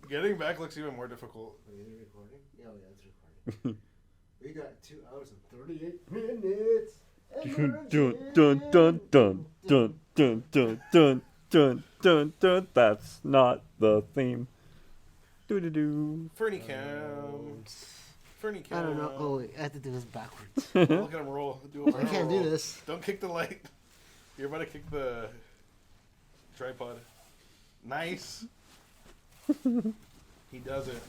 Getting back looks even more difficult. Is it recording? Oh, yeah, it's recording. We got 2 hours and 38 minutes. Dun dun dun dun dun dun dun dun dun dun dun. That's not the theme. Do do do. Fernie Cam. Fernie Cam. I don't know. Oh, wait, I have to do this backwards. Look at him roll. I can't do this. Don't kick the light. You're about to kick the tripod. Nice. He does it.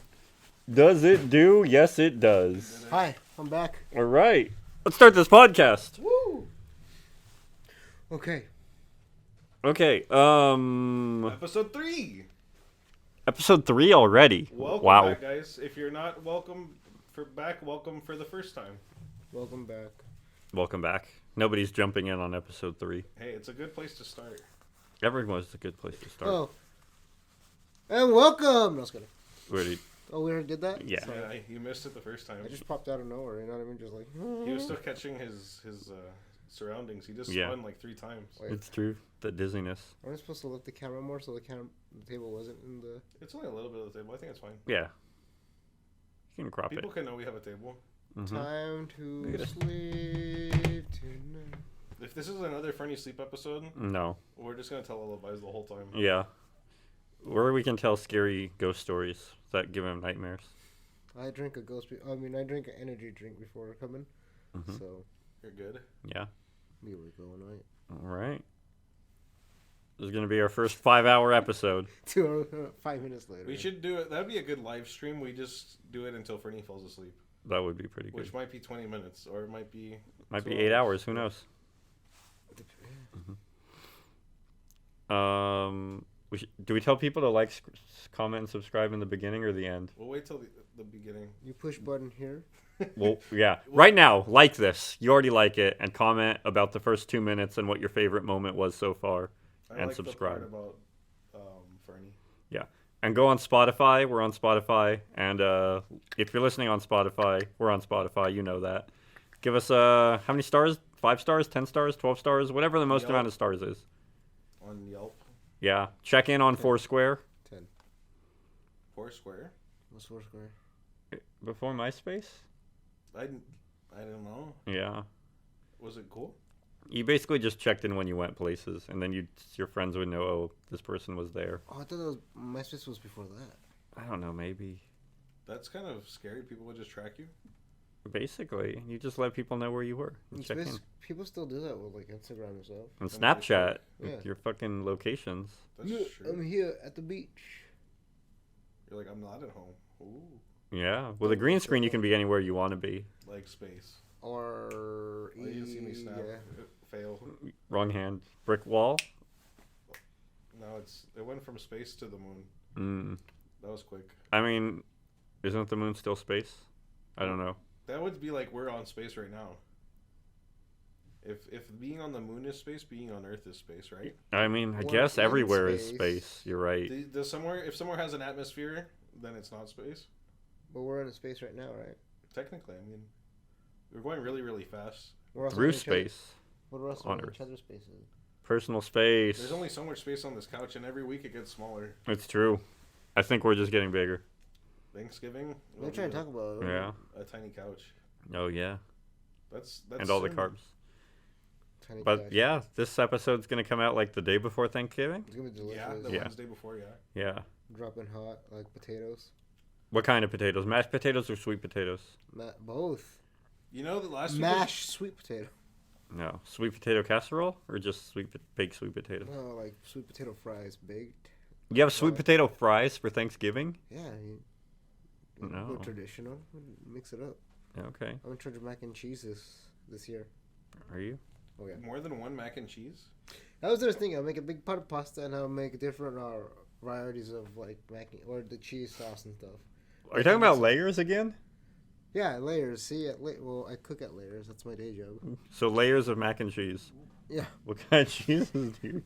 Does it do? Yes, it does. Hi, I'm back. All right. Let's start this podcast. Woo! Okay. Okay. Episode 3. Episode 3 already. Welcome Wow. back, guys. If you're not welcome for the first time. Welcome back. Welcome back. Nobody's jumping in on episode 3. Hey, it's a good place to start. Everyone's a good place to start. Oh. And welcome! No, I was kidding. Ready? Oh, we already did that? Yeah. Yeah, you missed it the first time. I just popped out of nowhere, you know what I mean? Just like... He was still catching his surroundings. He just Yeah. spun like 3 times. Wait, It's true. The dizziness. am I supposed to lift the camera more so the table wasn't in the... It's only a little bit of the table. I think it's fine. Yeah. You can crop People it. can know we have a table. Mhm. Time to Look at it. sleep tonight. If this is another Fernie sleep episode, No. we're just gonna tell lullabies the whole time. Yeah. Or we can tell scary ghost stories that give him nightmares. I drink a I drink an energy drink before coming. Mhm. So, You're good. Yeah. we were going right. All right. This is going to be our first 5-hour episode. 5 minutes later. We should do it. That'd be a good live stream. We just do it until Fernie falls asleep, That would be pretty good. which might be 20 minutes, or it might be. Might be 2 8 hours. Who knows? Do we tell people to like, comment, and subscribe in the beginning or the end? We'll wait till the beginning. You push button here. Well, yeah. Right now, like this. You already like it, and comment about the first 2 minutes and what your favorite moment was so far. I And like subscribe. The part about Fernie. And go on Spotify. We're on Spotify. And if you're listening on Spotify, we're on Spotify. You know that. Give us how many stars? 5 stars, 10 stars, 12 stars, whatever the most Yelp. amount of stars is. On Yelp. Yeah. Check in on Foursquare. 10. Foursquare. What's Foursquare? Before MySpace? I don't know. Yeah. Was it cool? You basically just checked in when you went places, and then your friends would know, oh, this person was there. Oh, I thought MySpace was before that. I don't know, maybe. That's kind of scary. People would just track you. Basically, you just let people know where you were. And check in. People still do that with like Instagram and stuff. And I'm pretty Snapchat, Yeah. with your fucking locations. That's Yeah, true. I'm here at the beach. You're like, I'm not at home. Ooh, Yeah. With a green screen, you can be anywhere you want to be. like space. Or Oh, you didn't see me snap. yeah. Fail. Wrong hand. Brick wall. No, it went from space to the moon. Mm. That was quick. I mean, isn't the moon still space? I don't know. That would be like we're on space right now. If being on the moon is space, being on Earth is space, right? I mean, I We're guess in everywhere is space. space. You're right. If somewhere has an atmosphere, then it's not space. But we're in space right now, right? Technically, I mean, we're going really, really fast. We're also Through in each other- space. What else on are in Earth. each other's spaces? Personal space. There's only so much space on this couch, and every week it gets smaller. It's true. I think we're just getting bigger. Thanksgiving. We're will trying to be talk about it. Yeah. a tiny couch. Oh, yeah. That's And all the soon. carbs. Tiny But couch. yeah, this episode's going to come out like the day before Thanksgiving. It's gonna be delicious. Yeah, the Yeah. Wednesday before. Yeah. Yeah. Dropping hot like potatoes. What kind of potatoes? Mashed potatoes or sweet potatoes? Both. You know, the last week Mashed sweet potato. No. Sweet potato casserole or just baked sweet potato? No, like sweet potato fries baked. You have sweet Fries. potato fries for Thanksgiving? Yeah. No. Go traditional. Mix it up. Okay. I'm in charge of mac and cheese this year. Are you? Oh yeah. more than one mac and cheese. That was the thing. I'll make a big pot of pasta and I'll make different varieties of like mac or the cheese sauce and stuff. Are you talking about layers again? Yeah, layers. See, well, I cook at layers. That's my day job. So layers of mac and cheese. Yeah. What kind of cheeses do you?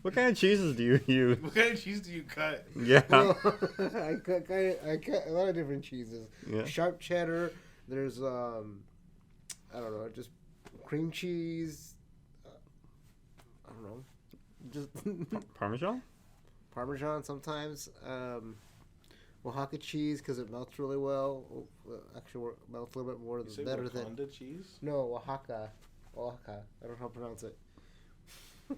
What kind of cheeses do you use? What kind of cheese do you cut? Yeah. Well, I cut a lot of different cheeses. Yeah. Sharp cheddar. There's I don't know, just cream cheese. I don't know, just Parmesan? Parmesan sometimes. Oaxaca cheese because it melts really well. Actually, melts a little bit more You say better Wakanda than. cheese? No, Oaxaca. Oaxaca. I don't know how to pronounce it.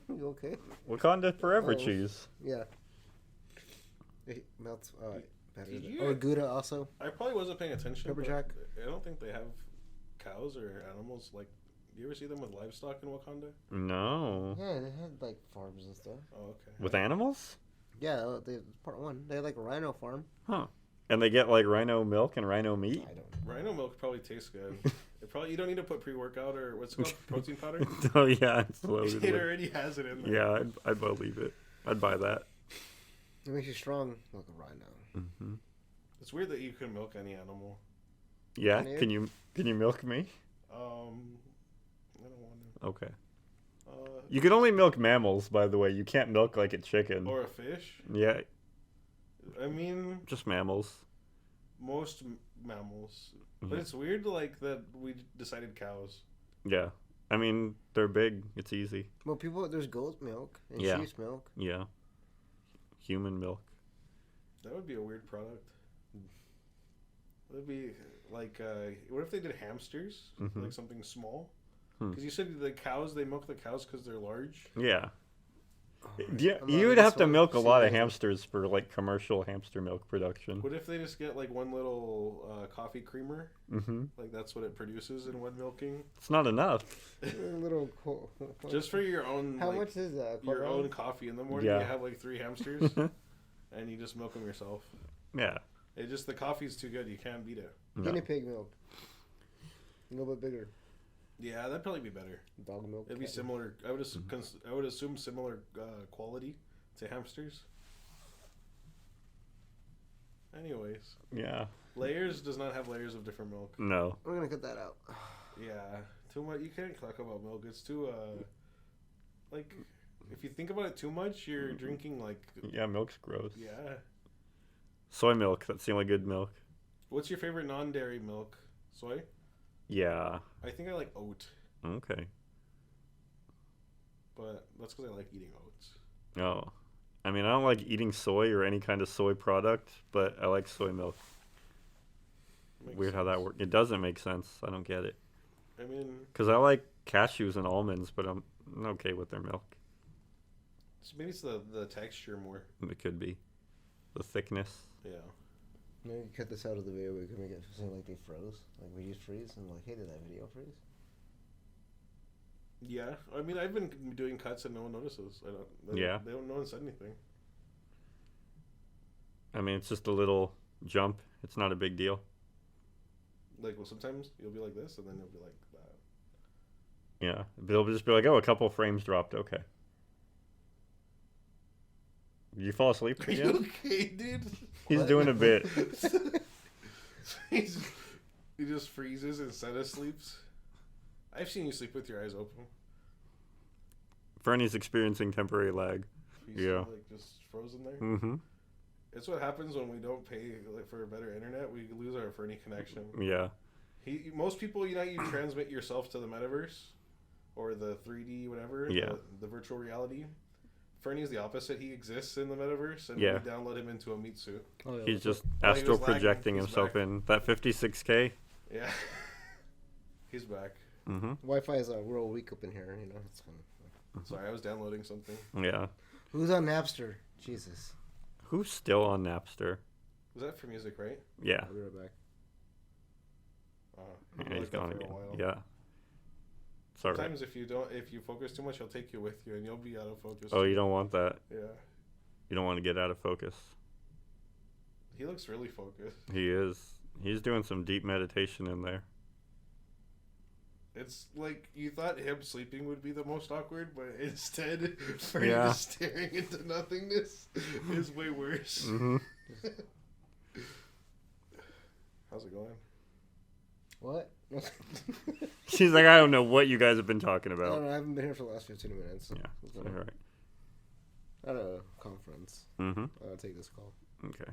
You okay? Wakanda Forever Oh. cheese. Yeah. It melts better Did than. you- Or Gouda also. I probably wasn't paying attention. Pepper but jack? I don't think they have cows or animals. Like, do you ever see them with livestock in Wakanda? No. Yeah, they had like farms and stuff. Oh, okay. With animals? Yeah, part one. They had like a rhino farm. Huh. And they get like rhino milk and rhino meat? I don't Rhino milk probably tastes good. You don't need to put pre-workout or what's it called, protein powder. Oh, yeah. It's loaded It with- already has it in there. Yeah, I'd believe it. I'd buy that. It makes you strong like a rhino. Hmm. It's weird that you can milk any animal. Yeah, Can can you milk me? I don't want to. Okay. You can only milk mammals, by the way. You can't milk like a Mm. chicken. Or a fish. Yeah, I mean, just mammals. most mammals. Mhm. But it's weird, like, that we decided cows. Yeah. I mean, they're big. It's easy. Well, there's goat milk and Yeah. sheep's milk. Yeah. Human milk. That would be a weird product. That'd be like, what if they did hamsters? Mhm. Like something small? Hmm. Because you said the cows, they milk the cows because they're large. Yeah. I'm Yeah, not you would this have to one. milk a See, lot of yeah. hamsters for like commercial hamster milk production. What if they just get like one little coffee creamer? Mm-hmm. Like that's what it produces in one milking? It's not enough. A little. Just for your own, How like, much is that? your $4? own coffee in the morning. Yeah. You have like 3 hamsters and you just milk them yourself. Yeah. It just, the coffee's too good. You can't beat it. No. Guinea pig milk. A little bit bigger. Yeah, that'd probably be better. Dog milk. It'd be cat similar. I would assume similar quality to hamsters. Anyways, Yeah. layers does not have layers of different milk. No. milk. We're gonna cut that out. Yeah, too much. You can't talk about milk. It's too like, if you think about it too much, you're drinking like, Yeah, milk's gross. yeah. Soy milk. That's the only good milk. What's your favorite non-dairy milk? Soy? Yeah. I think I like oat, Okay. but that's because I like eating oats. Oh. I mean, I don't like eating soy or any kind of soy product, but I like soy milk. Makes Weird how that sense. works. It doesn't make sense. I don't get it. I mean, Because I like cashews and almonds, but I'm okay with their milk. maybe it's the texture more. It could be. The thickness. Yeah. Maybe cut this out of the video. We can make it seem like they froze. Like we just freeze and like, hey, did that video freeze? Yeah, I mean, I've been doing cuts and no one notices. Yeah. No one said anything. I mean, it's just a little jump. It's not a big deal. Like, well, sometimes you'll be like this, and then you'll be like that. Yeah. They'll just be like, oh, a couple frames dropped. Okay. Did you fall asleep Are you again? okay, dude? He's What? doing a bit. he just freezes instead of sleeps. I've seen you sleep with your eyes open. Fernie's experiencing temporary lag. He's Yeah. like just frozen there. Mm-hmm. It's what happens when we don't pay for a better internet. We lose our Fernie connection. Yeah. Most people, you transmit yourself to the metaverse or the 3D whatever. Yeah. The virtual reality. Fernie's the opposite. He exists in the metaverse, and Yeah. we download him into a meat suit. Oh, yeah. He's just Oh, he was astral lagging. projecting He's himself back. in that 56K. Yeah. He's back. Mm-hmm. Wi-Fi is real weak up in here. You know, it's kind of. Sorry, I was downloading something. Yeah. Who's on Napster? Jesus. Who's still on Napster? Was that for music, right? Yeah. I'll be right back. I've Yeah, he's liked that gone for a again. while. Yeah. It's alright. Sometimes if you focus too much, he'll take you with you, and you'll be out of focus. Oh, you don't want that. Yeah. You don't want to get out of focus. He looks really focused. He is. He's doing some deep meditation in there. It's like you thought him sleeping would be the most awkward, but instead, for him Yeah. just staring into nothingness is way worse. Mm-hmm. How's it going? What? She's like, I don't know what you guys have been talking I about. don't know. I haven't been here for the last 15 minutes. Yeah. What's All going on? right. At a conference. Mm-hmm. I'll take this call. Okay.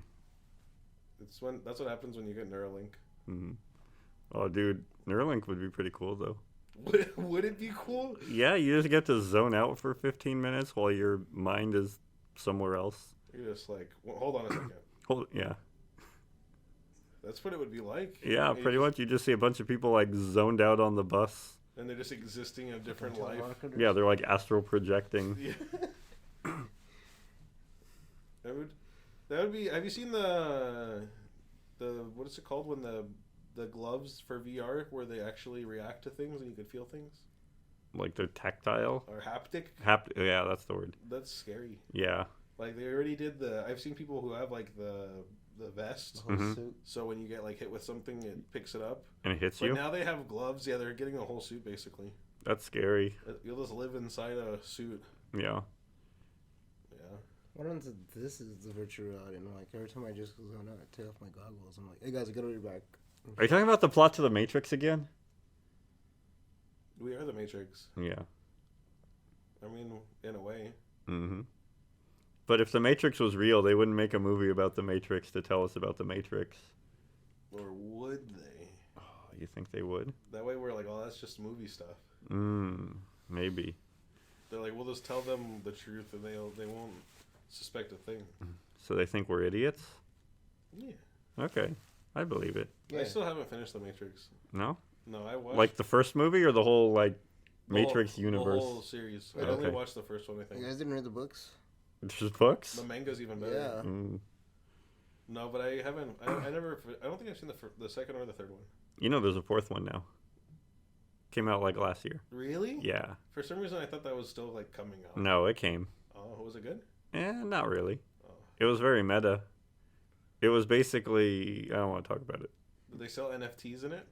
That's what happens when you get Neuralink. Mm-hmm. Oh, dude, Neuralink would be pretty cool though. Would it be cool? Yeah, you just get to zone out for 15 minutes while your mind is somewhere else. You're just like, well, hold on a second. Hold, yeah. That's what it would be like. Yeah, You pretty just- much. You just see a bunch of people like zoned out on the bus. And they're just existing in a different life. Yeah, they're like astral projecting. Yeah. That would be. Have you seen the what is it called when the gloves for VR where they actually react to things and you could feel things? Like they're tactile. Or haptic? Yeah, that's the word. That's scary. Yeah. Like they already did I've seen people who have like the vest. The whole Mhm. suit. So when you get like hit with something, it picks it up. And it hits But you. now they have gloves. Yeah, they're getting a whole suit basically. That's scary. You'll just live inside a suit. Yeah. Yeah. What happens if this is the virtual reality? And like every time I just go out, I take off my goggles. I'm like, hey guys, I gotta be back. Are you talking about the plot to the Matrix again? We are the Matrix. Yeah. I mean, in a way. Mm-hmm. But if the Matrix was real, they wouldn't make a movie about the Matrix to tell us about the Matrix. Or would they? Oh, you think they would? That way we're like, oh, that's just movie stuff. Maybe. They're like, we'll just tell them the truth and they won't suspect a thing. So they think we're idiots? Yeah. Okay. I believe it. Yeah. I still haven't finished The Matrix. No? No, I watched... Like the first movie or the whole, like, the whole- Matrix universe? The whole series. I Okay. only watched the first one, I You think. guys didn't read the books? There's books? The manga's even better. Yeah. No, but I haven't... I never... I don't think I've seen the second or the third one. You know there's a fourth one now. Came out, like, last year. Really? Yeah. For some reason, I thought that was still, like, coming out. No, it came. Oh, was it good? Not really. Oh. It was very meta. It was basically... I don't want to talk about it. Did they sell NFTs in it?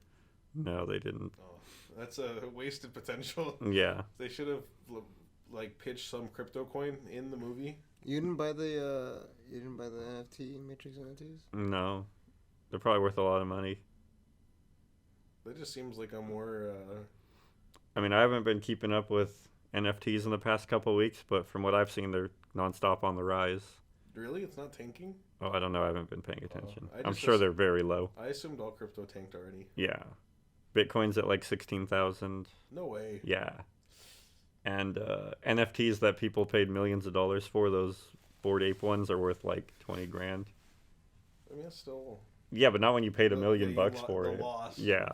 No, they didn't. Oh, that's a wasted potential. Yeah. They should have, like, pitched some crypto coin in the movie. You didn't buy the NFT Matrix NFTs? No. They're probably worth a lot of money. That just seems like a more... I mean, I haven't been keeping up with NFTs in the past couple of weeks, but from what I've seen, they're nonstop on the rise. Really? It's not tanking? Oh, I don't know. I haven't been paying attention. I I'm just sure they're very low. I assumed all crypto tanked already. Yeah. Bitcoin's at like 16,000. No way. Yeah. And NFTs that people paid millions of dollars for, those Bored Ape ones, are worth like 20 grand. I mean, that's still... Yeah, but not when you paid $1 million you bucks for the it. loss. Yeah.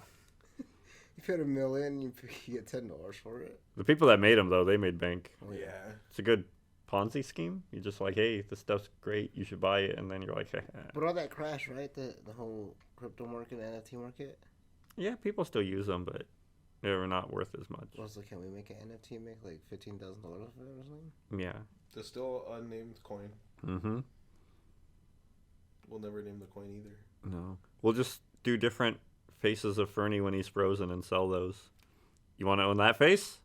You paid $1 million, you get $10 for it. The people that made them, though, they made bank. Oh, Yeah. It's a good Ponzi scheme. You're just like, hey, this stuff's great. You should buy it. And then you're like, But all that crash, right? The whole crypto market, NFT market? yeah, people still use them, but they're not worth as much. Also, can we make an NFT make like $15,000 off it or something? Yeah. There's still unnamed coin. Mm-hmm. We'll never name the coin either. No. We'll just do different faces of Fernie when he's frozen and sell those. You want to own that face?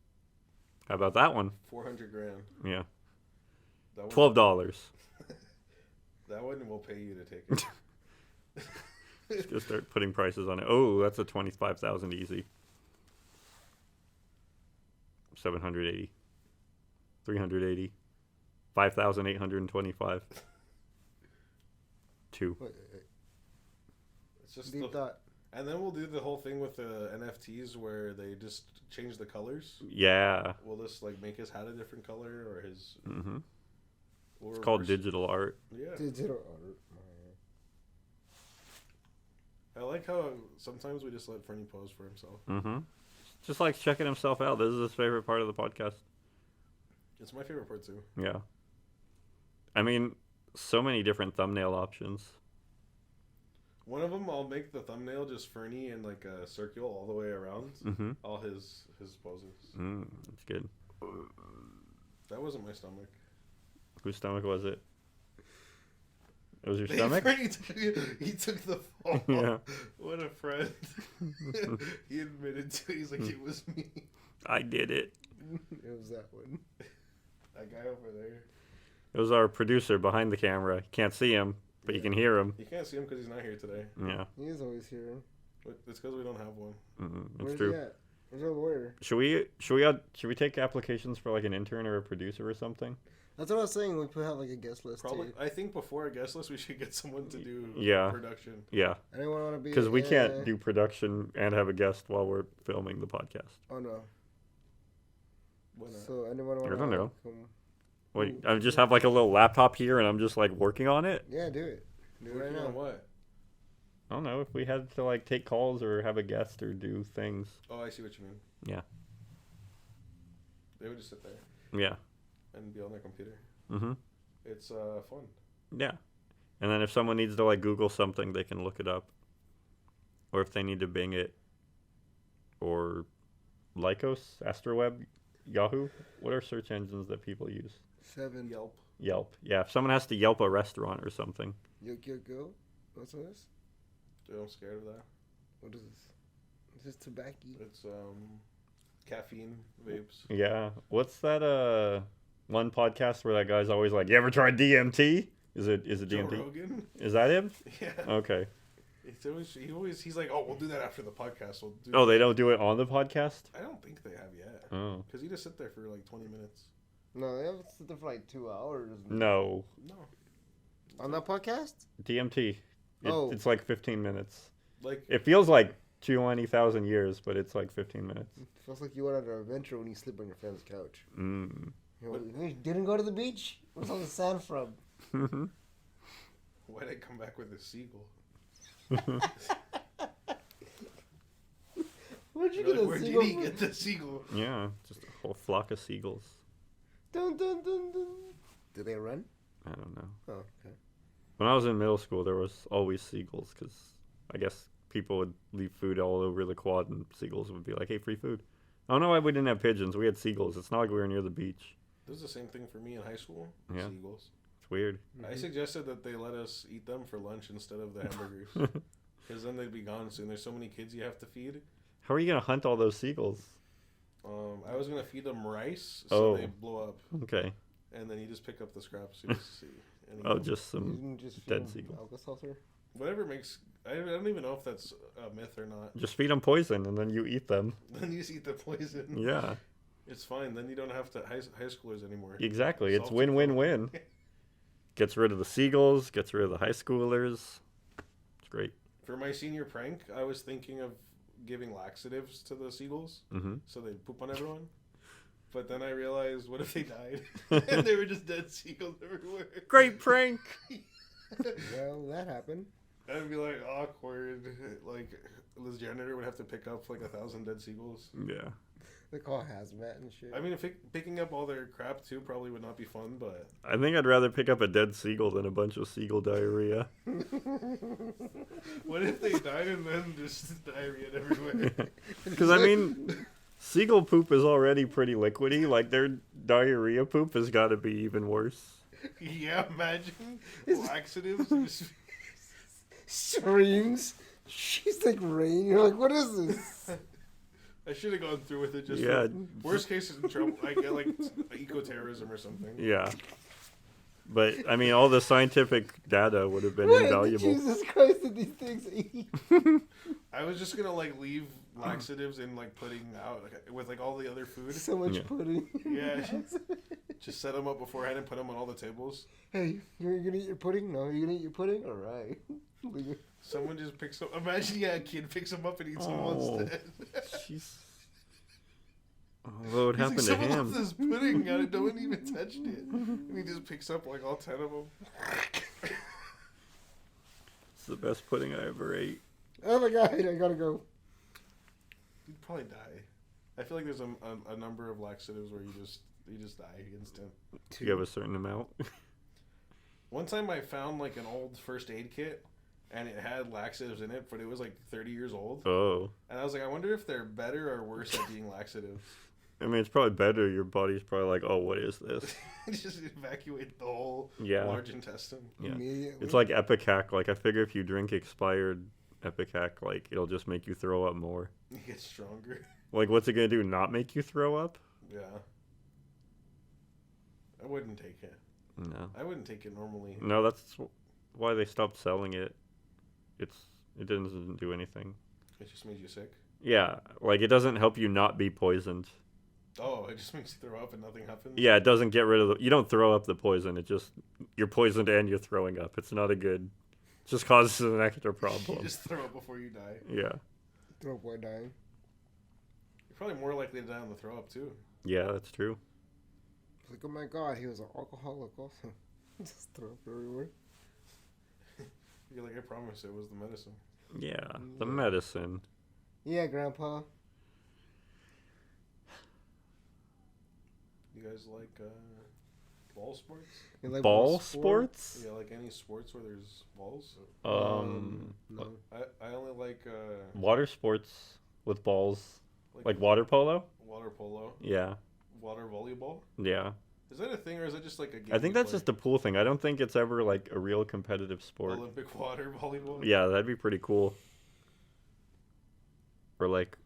How about that one? 400 grand. Yeah. That one, $12. That one will pay you to take it. Just gonna start putting prices on it. Oh, that's a 25,000 easy. 780. 380. 5,825. 2. It's just Deep thought. And then we'll do the whole thing with the NFTs where they just change the colors. Yeah. We'll just like make his hat a different color or his. Mm-hmm. We'll It's called reverse- digital art. Yeah. Digital art. I like how sometimes we just let Fernie pose for himself. Mm-hmm. Just like checking himself out. This is his favorite part of the podcast. It's my favorite part too. Yeah. I mean, so many different thumbnail options. One of them, I'll make the thumbnail just Fernie in like a circle all the way around. Mm-hmm. All his poses. That's good. That wasn't my stomach. Whose stomach was it? It was your stomach? He took the fall. Yeah. What a friend. He admitted to it. He's like, it was me. I did it. It was that one. That guy over there. It was our producer behind the camera. You can't see him, but you can hear him. You can't see him because he's not here today. Yeah. He is always here. But it's because we don't have one. It's Where's true. he at? Where's our lawyer? Should we take applications for like an intern or a producer or something? That's what I was saying. We put out like a guest list Probably. too. I think before a guest list, we should get someone to do Yeah. production. Yeah. Anyone want to be? Because we can't do production and have a guest while we're filming the podcast. Oh no. Why not? So anyone want I don't know. Come... Wait, I just have like a little laptop here and I'm just like working on it? Yeah, do it. Do it right Working on now. what? I don't know if we had to like take calls or have a guest or do things. Oh, I see what you mean. Yeah. They would just sit there Yeah. and be on their computer. Mm-hmm. It's fun. Yeah. And then if someone needs to like Google something, they can look it up. Or if they need to Bing it. Or Lycos, AstroWeb, Yahoo. What are search engines that people use? 7. Yelp. Yelp. Yeah, if someone has to Yelp a restaurant or something. Yo. What's this? Dude, I'm scared of that. What is this? This is tobacco. It's caffeine vapes. Yeah. What's that one podcast where that guy's always like, "You ever tried DMT?" Is it Joe DMT? Rogan. Is that him? Yeah. Okay. He's like, oh, we'll do that after the podcast. Oh, they don't do it on the podcast? I don't think they have yet. Oh. Because you just sit there for like 20 minutes. No, they have to sit there for like 2 hours. No. No. On that podcast? DMT. It's like 15 minutes. Like It feels like 20,000 years, but it's like 15 minutes. It feels like you went on an adventure when you sleep on your friend's couch. Mm. You didn't go to the beach? Where's all the sand from? why'd I come back with a seagull? Where'd you You're get like, a where seagull did he from? get the seagull? Yeah, just a whole flock of seagulls. Dun, dun, dun, dun. Do they run? I don't know. Oh, okay. When I was in middle school, there was always seagulls because I guess people would leave food all over the quad and seagulls would be like, "Hey, free food." I don't know why we didn't have pigeons. We had seagulls. It's not like we were near the beach. This is the same thing for me in high school. Yeah. Seagulls. It's weird. I suggested that they let us eat them for lunch instead of the hamburgers. Because then they'd be gone soon. There's so many kids you have to feed. How are you going to hunt all those seagulls? I was going to feed them rice so Oh. they blow up. Okay. And then you just pick up the scraps. You just see. And Oh, you- just You some can just feed dead them seagull. Alka-Seltzer? Whatever makes... I don't even know if that's a myth or not. Just feed them poison and then you eat them. Then you just eat the poison. Yeah, It's fine. Then you don't have to... High schoolers anymore. exactly. It's Solves the win-win-win. Gets rid of the seagulls, gets rid of the high schoolers. It's great. For my senior prank, I was thinking of giving laxatives to the seagulls Mm-hmm. so they'd poop on everyone. But then I realized, what if they died? And they were just dead seagulls everywhere. Great prank! Well, that happened. That'd be like awkward. Like the janitor would have to pick up like 1,000 dead seagulls. Yeah. They call hazmat and shit. I mean, if picking up all their crap too probably would not be fun, but I think I'd rather pick up a dead seagull than a bunch of seagull diarrhea. what if they died and then just diarrhea everywhere? Because, I mean, seagull poop is already pretty liquidy. Like, their diarrhea poop has got to be even worse. Yeah, imagine laxatives. Just... Streams. She's like rain. You're like, what is this? I should have gone through with it. Just Yeah. worst case is in trouble. I get like eco-terrorism or something. Yeah. But, I mean, all the scientific data would have been What? invaluable. Jesus Christ, did these things eat? I was just gonna like leave laxatives in like pudding out with like all the other food. So much Yeah. pudding. Yeah. Just set them up beforehand and put them on all the tables. Hey, you're gonna eat your pudding? No, you're gonna eat your pudding? All right. Someone just picks up. Imagine, a kid picks them up and eats them Oh. instead. Jeez. Oh, what would happen He's to like, someone him? left this pudding out. No one even touched it. And he just picks up like all 10 of them. It's the best pudding I ever ate. Oh my god, I gotta go. You'd probably die. I feel like there's a number of laxatives where you just die instant. Do you have a certain amount? One time I found like an old first aid kit and it had laxatives in it, but it was like 30 years old. Oh. And I was like, I wonder if they're better or worse at being laxatives. I mean, it's probably better. Your body's probably like, oh, what is this? Just evacuate the whole Yeah. large intestine. Yeah. Immediately. It's like Epicac. Like, I figure if you drink expired Epicac, like, it'll just make you throw up more. You get stronger. Like, what's it gonna do? Not make you throw up? Yeah. I wouldn't take it. No. I wouldn't take it normally. No, that's why they stopped selling it. It doesn't do anything. It just made you sick. Yeah, like, it doesn't help you not be poisoned. Oh, it just makes you throw up and nothing happens? Yeah, it doesn't get rid of you don't throw up the poison. It just, you're poisoned and you're throwing up. It's not a good, it just causes an extra You problem. just throw up before you die. Yeah. Throw up while dying. You're probably more likely to die on the throw up, too. Yeah, that's true. It's like, oh my god, he was an alcoholic also. Just throw up everywhere. You're like, promise it was the medicine. Yeah, the medicine. Yeah, Grandpa. You guys like ball sports? You like Ball sport? sports? Yeah, like any sports where there's balls. No. I only like Water sports with balls. Like water polo? water polo, Yeah. water volleyball. Yeah. Is that a thing, or is it just like a game? I think you that's play? just a pool thing. I don't think it's ever like a real competitive sport. Olympic water volleyball. Yeah, that'd be pretty cool. Or like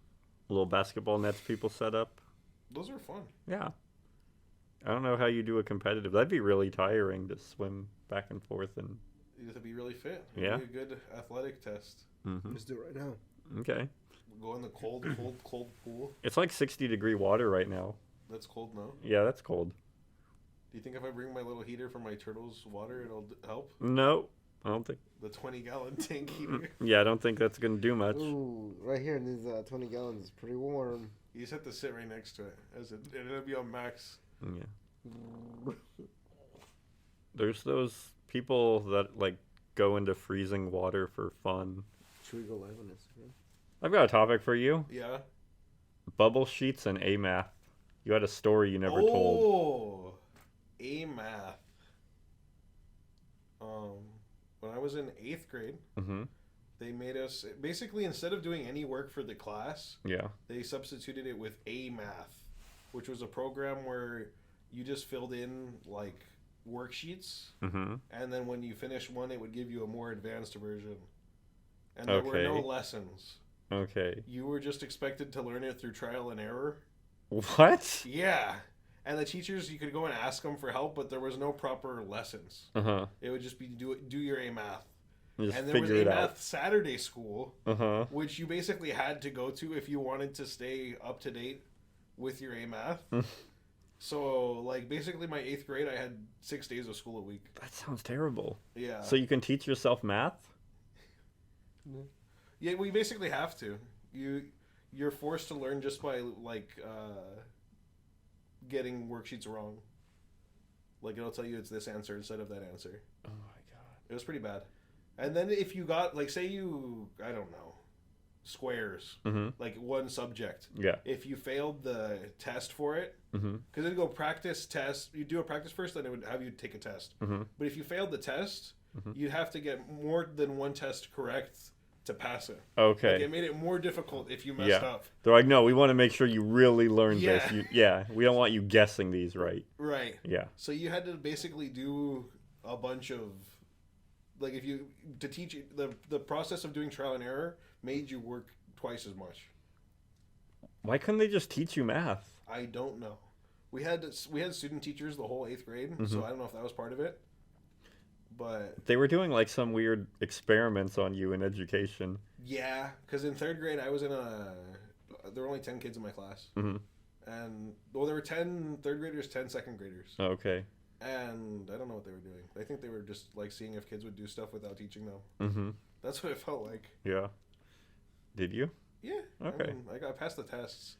little basketball nets people set up. Those are fun. Yeah. I don't know how you do a competitive. That'd be really tiring to swim back and forth and. You have to be really fit. Yeah. Be a good athletic test. Mm-hmm. Let's do it right now. Okay. Go in the cold pool. It's like 60-degree water right now. That's cold now. Yeah, that's cold. Do you think if I bring my little heater for my turtles' water, it'll help? No, I don't think. The 20-gallon tank heater. Yeah, I don't think that's gonna do much. Ooh, right here in these 20 gallons is pretty warm. You just have to sit right next to it. It'll be on max. Yeah. There's those people that like go into freezing water for fun. Should we go live on Instagram? I've got a topic for you. Yeah. Bubble sheets and A math. You had a story you never told. Oh, A math. When I was in 8th grade, Mm-hmm. they made us basically, instead of doing any work for the class, Yeah. they substituted it with A math, which was a program where you just filled in like worksheets, Mm-hmm. and then when you finished one, it would give you a more advanced version. And there were no Okay. lessons. Okay. You were just expected to learn it through trial and error. What? Yeah. And the teachers, you could go and ask them for help, but there was no proper lessons. Uh-huh. It would just be do your A math. Just And there was figure A it out. math Saturday school, Uh-huh. which you basically had to go to if you wanted to stay up to date with your A math. So, like, basically my 8th grade, I had 6 days of school a week. That sounds terrible. Yeah. So you can teach yourself math? Yeah, we basically have to. You're forced to learn just by getting worksheets wrong. Like it'll tell you it's this answer instead of that answer. Oh my god. It was pretty bad. And then if you got like say you I don't know squares Mm-hmm. like one subject. Yeah. If you failed the test for it, Mm-hmm. because it'd go practice test. You do a practice first, then it would have you take a test. Mm-hmm. But if you failed the test, Mhm. you'd have to get more than one test correct to pass it. Okay. Like it made it more difficult if you messed Yeah. up. They're like, no, we want to make sure you really learned Yeah. this. Yeah, we don't want you guessing these right. Right. Yeah. So you had to basically do a bunch of, like, if you to teach you the process of doing trial and error made you work twice as much. Why couldn't they just teach you math? I don't know. We had student teachers the whole 8th grade, so Mhm. I don't know if that was part of it. But They were doing like some weird experiments on you in education. yeah, because in 3rd grade I was in there were only 10 kids in my class, Mm-hmm. and well there were 10 3rd graders, 10 2nd graders, Okay. and I don't know what they were doing. I think they were just like seeing if kids would do stuff without teaching them. Mm-hmm. That's what it felt like. Yeah. Did you? Yeah. Okay. I got past the tests.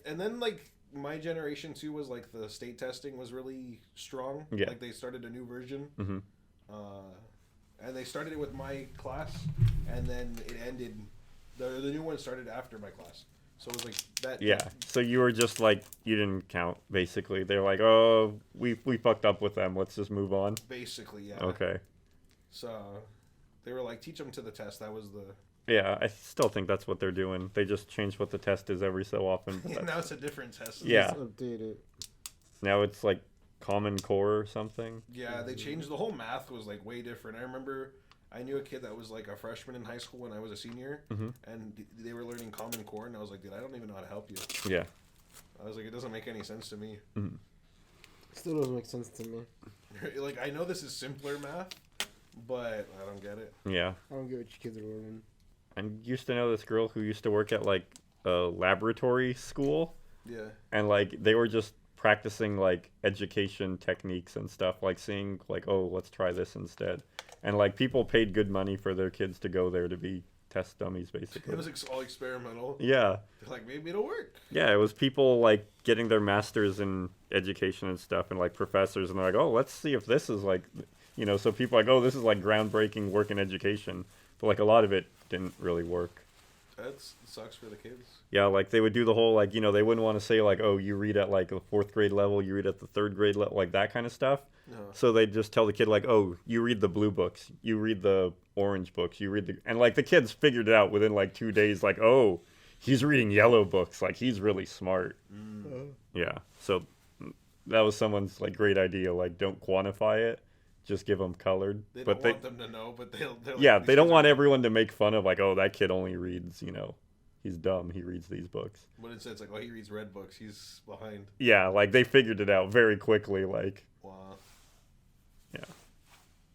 And then like my generation too was like the state testing was really strong. Yeah. Like they started a new version. Mm-hmm. And they started it with my class, and then it ended. The new one started after my class, so it was like that. Yeah. So you were just like you didn't count basically. They're like, oh, we fucked up with them. Let's just move on. Basically, yeah. Okay. So they were like, teach them to the test. That was the. Yeah, I still think that's what they're doing. They just change what the test is every so often. But Now it's a different test. Yeah. Let's update it. now it's like Common Core or something. Yeah, they changed the whole math was like way different. I remember I knew a kid that was like a freshman in high school when I was a senior, Mhm. and they were learning Common Core, and I was like, dude, I don't even know how to help you. Yeah. I was like, it doesn't make any sense to me. Still doesn't make sense to me. Like, I know this is simpler math, but I don't get it. Yeah. I don't get what you kids are learning. I used to know this girl who used to work at like a laboratory school, Yeah. and like they were just practicing like education techniques and stuff, like seeing like, oh, let's try this instead. And like people paid good money for their kids to go there to be test dummies basically. It was all experimental. Yeah. They're like, maybe it'll work. Yeah, it was people like getting their masters in education and stuff, and like professors, and they're like, oh, let's see if this is like You know, so people are like, oh, this is like groundbreaking work in education. But like a lot of it didn't really work. That sucks for the kids. Yeah, like they would do the whole like, you know, they wouldn't want to say like, oh, you read at like a 4th grade level, you read at the 3rd grade level, like that kind of stuff. No. So they'd just tell the kid like, oh, you read the blue books, you read the orange books, you read the, and like the kids figured it out within like 2 days, like, oh, he's reading yellow books, like he's really smart. Yeah, so that was someone's like great idea, like don't quantify it, just give them colored. They but don't want them to know, but they're like, yeah, these they don't kids want are- everyone to make fun of like, oh, that kid only reads, you know, he's dumb, he reads these books. But instead, it's like, oh, he reads red books. He's behind. Yeah, like they figured it out very quickly, like, Wow. yeah.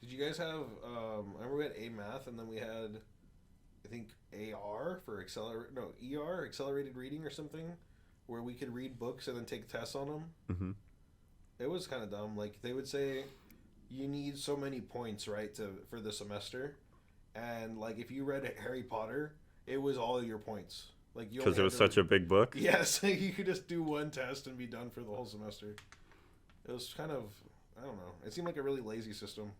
Did you guys have? I remember we had A math, and then we had, I think AR for accelerated reading or something, where we could read books and then take tests on them. Mm-hmm. It was kind of dumb. Like they would say, you need so many points, right, for the semester, and like if you read Harry Potter, it was all your points. Like you Because it was such a big book. Yes, you could just do one test and be done for the whole semester. It was kind of, I don't know. It seemed like a really lazy system.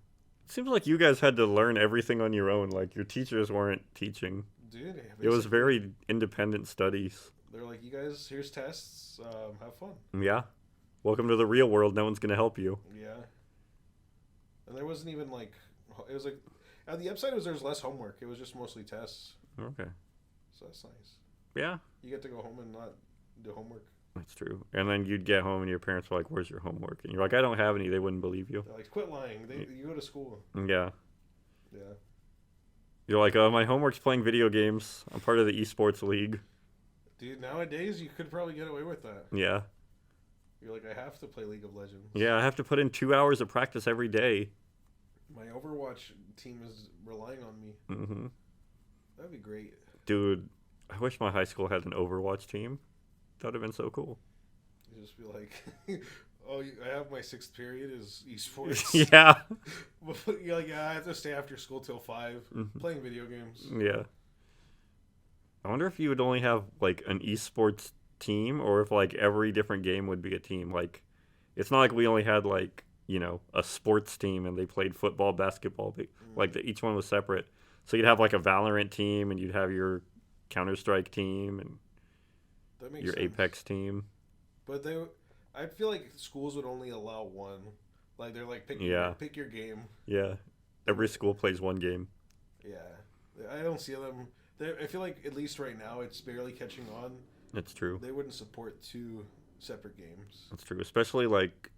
It seems like you guys had to learn everything on your own. Like your teachers weren't teaching. Dude, It was very independent studies. They're like, you guys, here's tests. Have fun. Yeah. Welcome to the real world. No one's gonna help you. Yeah. And there wasn't even like, it was like, at the upside was there's less homework. It was just mostly tests. Okay. So that's nice. Yeah, You get to go home and not do homework. that's true. And then you'd get home and your parents were like, "Where's your homework?" And you're like, "I don't have any." They wouldn't believe you. They're like, quit lying. You go to school. Yeah. Yeah. You're like, "Oh, my homework's playing video games. I'm part of the esports league." Dude, nowadays you could probably get away with that. Yeah. You're like, I have to play League of Legends. Yeah, I have to put in 2 hours of practice every day. My Overwatch team is relying on me. Mm-hmm. That'd be great. Dude, I wish my high school had an Overwatch team. That would have been so cool. You just be like, oh, I have my 6th period is esports. Yeah. You're like, yeah, I have to stay after school till 5 playing video games. Yeah. I wonder if you would only have like an esports team, or if like every different game would be a team. Like, it's not like we only had like, you know, a sports team and they played football, basketball. Like each one was separate. So you'd have like a Valorant team, and you'd have your Counter-Strike team and That makes your sense. Apex team. But I feel like schools would only allow one. Like they're like, pick your game. Yeah. Every school plays one game. Yeah, I don't see them. I feel like at least right now it's barely catching on. That's true. They wouldn't support 2 separate games. That's true. Especially like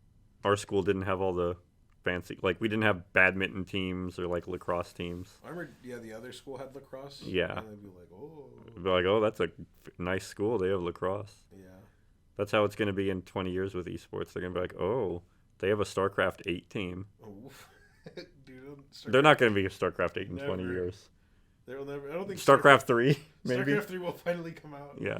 our school didn't have all the fancy, like we didn't have badminton teams or like lacrosse teams. I remember, the other school had lacrosse. Yeah. And they'd be like, oh. They're like, oh, that's a nice school. They have lacrosse. Yeah. That's how it's going to be in 20 years with esports. They're going to be like, oh, they have a StarCraft 8 team. Oh. Dude, They're not going to be a StarCraft 8 in 20 Never. years. They'll never. I don't think StarCraft 3, maybe? StarCraft 3 will finally come out. Yeah.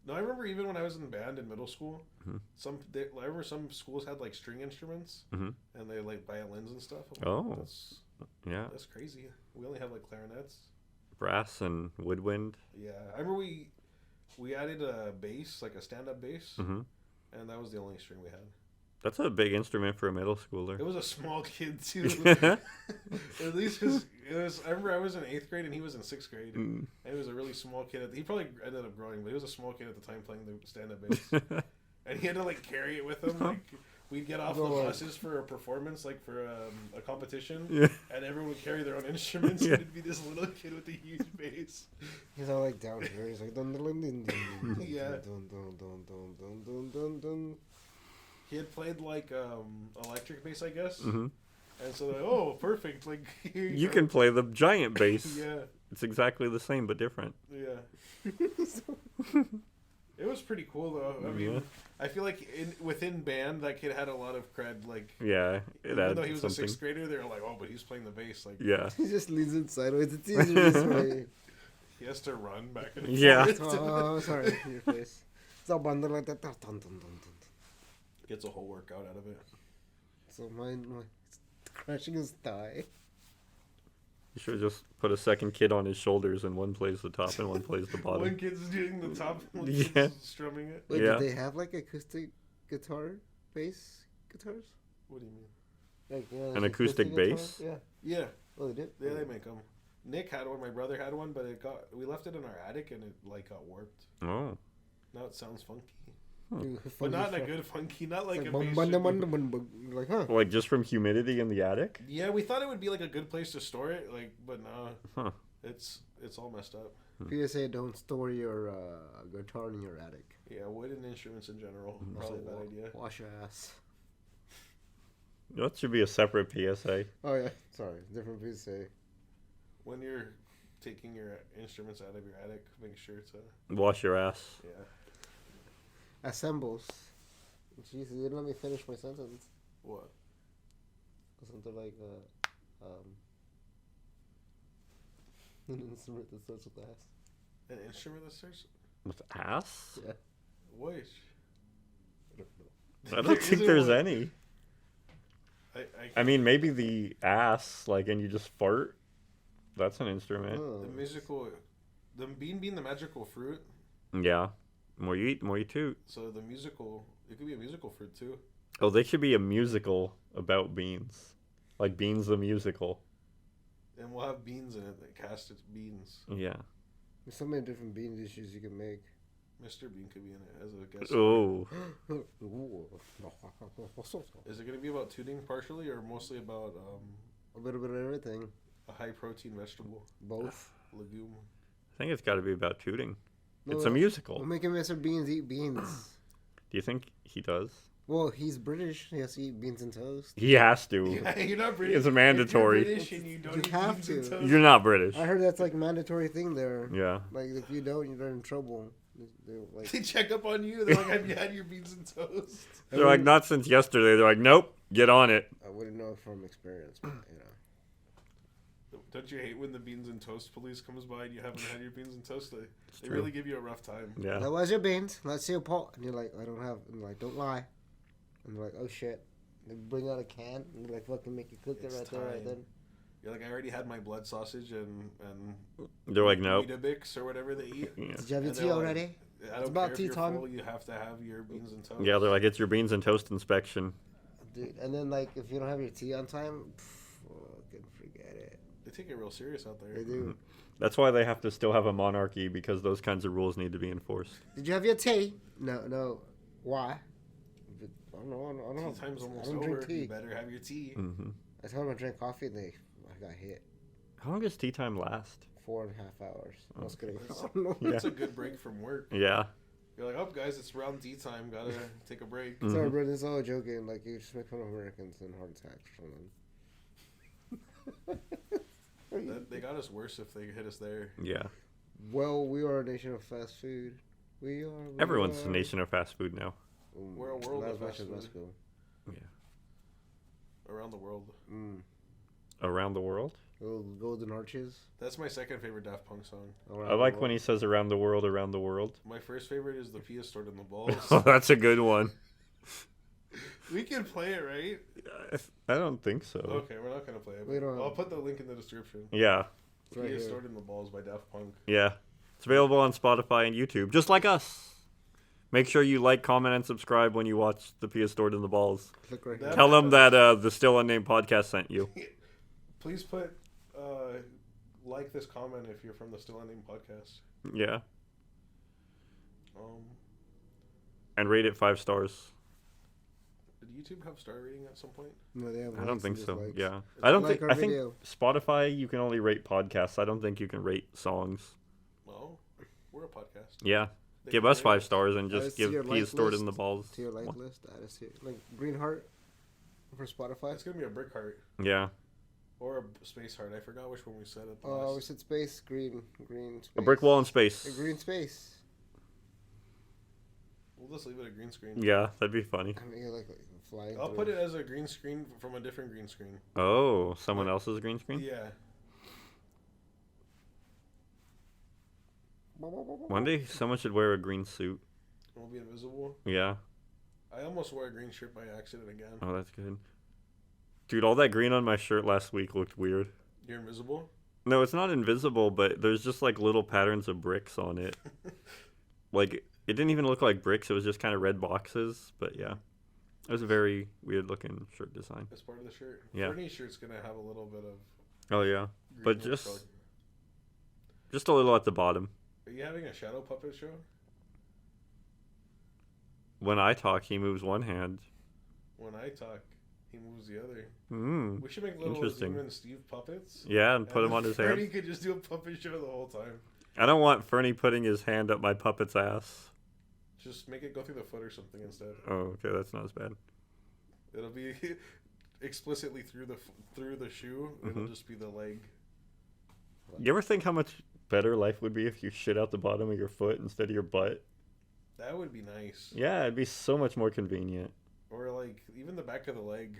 No, I remember even when I was in band in middle school, Mhm. I remember some schools had like string instruments Mhm. and they like violins and stuff. I'm like, Oh. Yeah. that's crazy. We only have like clarinets. Brass and woodwind. Yeah, I remember we added a bass, like a stand-up bass, Hmm. and that was the only string we had. That's a big instrument for a middle schooler. It was a small kid too. At least it was. I remember I was in 8th grade and he was in 6th grade. Mm. And he was a really small kid. He probably ended up growing, but he was a small kid at the time playing the stand-up bass. And he had to like carry it with him. Like we'd get off the buses for a performance, like for a competition, Yeah. and everyone would carry their own instruments. Yeah. And it'd be this little kid with a huge bass. He's all like down here. He's like dun dun dun dun dun Yeah. dun dun dun dun dun dun dun dun. He had played like electric bass, I guess. Hmm. And so they're like, oh, perfect! Like here You go. can play the giant bass. Yeah, It's exactly the same but different. yeah. It was pretty cool though. I mean, Yeah. I feel like within band, that kid had a lot of cred. Like, Yeah, it even adds though he was something. a 6th grader, they were like, "Oh, but he's playing the bass. Like, Yeah. He just leans it sideways. It's easier this way. he has to run back and Yeah. forth." Oh, sorry, your face. It's all bundled like that. Dun, dun, dun, dun, dun. Gets a whole workout out of it. So mine, it's crashing his thigh. You should just put a second kid on his shoulders, and one plays the top and one plays the One bottom. kid's doing the top, one Yeah. kid's strumming it. Wait, Yeah. did they have like acoustic guitar, bass guitars? What do you mean? Like, An those acoustic guitar? bass? Yeah. Yeah, Oh, they did. yeah, they make them. Nick had one. My brother had one, but we left it in our attic and it like got warped. Oh. Now it sounds funky, Dude, but not in a good funky. Not like a bass. like, huh? Like just from humidity in the attic? Yeah, we thought it would be like a good place to store it, like, but no, Huh. it's all messed up. PSA: don't store your guitar in your attic. Yeah, wooden instruments in general, probably a bad idea. Wash your ass. That should be a separate PSA. Oh yeah, sorry, different PSA. When you're taking your instruments out of your attic, make sure to Wash your ass. yeah. Assembles. Jesus, you didn't let me finish my sentence. What? Something like an instrument that starts with ass. An instrument that starts? With ass? Yeah. Which? I don't know. I don't think Is there's there any. I I mean, maybe the ass, like, and you just fart. That's an instrument. Oh. the musical, the bean being the magical fruit. Yeah. The more you eat, the more you toot. So the musical, it could be a musical fruit too. Oh, they should be a musical about beans. Like Beans the Musical. And we'll have beans in it that cast its beans. Yeah. There's so many different bean dishes you can make. Mr. Bean could be in it as a guest. Oh. Ooh. Is it going to be about tooting partially or mostly about A little bit of everything. a high protein vegetable, Both. legume? I think it's got to be about tooting. No, It's a musical. We're making Mr. Beans eat beans. Do you think he does? Well, he's British. He has to eat beans and toast. He has to. Yeah, you're not British. It's a mandatory. If you're British and you don't You eat have beans and to. toast. You're not British. I heard that's like a mandatory thing there. Yeah. Like if you don't, you're in trouble. Like, They check up on you. They're like, "Have you had your beans and toast?" They're like, not since yesterday. They're like, nope, get on it. I wouldn't know from experience, but you know. Don't you hate when the beans and toast police comes by and you haven't had your beans and toast? They true. really give you a rough time. Yeah. Like, where's your beans? Let's see a pot. And you're like, I don't have. And they're like, don't lie. And they're like, oh shit. They bring out a can and they're like, fucking make you cook it It's right there, right time. then. You're like, I already had my blood sausage and They're like, nope. Weetabix or whatever they eat. Yeah. Did you have your And tea they're like, already? I don't about care tea if you're time. full, you have to have your beans and toast. Yeah, they're like, it's your beans and toast inspection. Dude, and then like if you don't have your tea on time, fucking forget it. They take it real serious out there. They do. That's why they have to still have a monarchy, because those kinds of rules need to be enforced. Did you have your tea? No. Why? I don't know. I don't Tea time's I almost don't over. drink tea. You better have your tea. Hmm. I told them I drank coffee and I got hit. How long does tea time last? 4.5 hours. I was kidding. Yeah. That's a good break from work. Yeah. You're like, oh, guys, it's around tea time. Gotta take a break. Mhm. Sorry, Brendan, it's all joking. Like, you just make fun of Americans and heart attacks or something. They got us worse if they hit us there. Yeah. Well, we are a nation of fast food. We are. Everyone's a nation of fast food now. We're a world Not of as much fast as food. Mexico. Around the world. Around the world? Golden Arches. That's my second favorite Daft Punk song. Around I the like world. when he says around the world, around the world. My first favorite is the Pia stored in the balls. Oh, that's a good one. We can play it, right? I don't think so. Okay, we're not gonna play it. We don't- I'll put the link in the description. Yeah. It's right Pia here. stored in the balls by Daft Punk. Yeah. It's available on Spotify and YouTube, just like us. Make sure you like, comment, and subscribe when you watch the Pia Stored in the Balls. Click right That- here. Tell them that the Still Unnamed podcast sent you. Please put like this comment if you're from the Still Unnamed podcast. Yeah. Um, And rate it 5 stars. did YouTube have star rating at some point? No, they have I don't likes think and so. dislikes. Yeah. I don't Like think. our I think video. Spotify you can only rate podcasts. I don't think you can rate songs. Well, we're a podcast. Yeah. They Give can us rate 5 stars and Add just us to give your Pia like Stored list. in the Balls. To your like one. list, add us to like Green Heart for Spotify. It's gonna be a brick heart Yeah. or a space heart. I forgot which one we said at the Oh, we last. said space, green space. A brick wall in space. A green space. We'll just leave it a green screen. Yeah, that'd be funny. I mean, you're like flying. I'll through. put it as a green screen from a different green screen. Oh, someone else's green screen? Yeah. One day someone should wear a green suit. We'll be invisible. Yeah. I almost wore a green shirt by accident again. Oh, that's good. Dude, all that green on my shirt last week looked weird. You're invisible? No, it's not invisible, but there's just like little patterns of bricks on it. Like, it didn't even look like bricks. It was just kind of red boxes. But yeah. It was a very weird looking shirt design. as part of the shirt. Yeah. Fernie's shirt's gonna have a little bit of. Oh yeah, green but with just color. just a little at the bottom. Are you having a shadow puppet show? When I talk, he moves one hand. When I talk, he moves the other. Mm. We should make little Interesting. Zoom and Steve puppets. Yeah, and put him on his Fernie hand. could just do a puppet show the whole time. I don't want Fernie putting his hand up my puppet's ass. Just make it go through the foot or something instead. Oh, okay, that's not as bad. It'll be explicitly through the shoe. It'll Mhm. just be the leg. You ever think how much better life would be if you shit out the bottom of your foot instead of your butt? That would be nice. Yeah, it'd be so much more convenient. Or like even the back of the leg.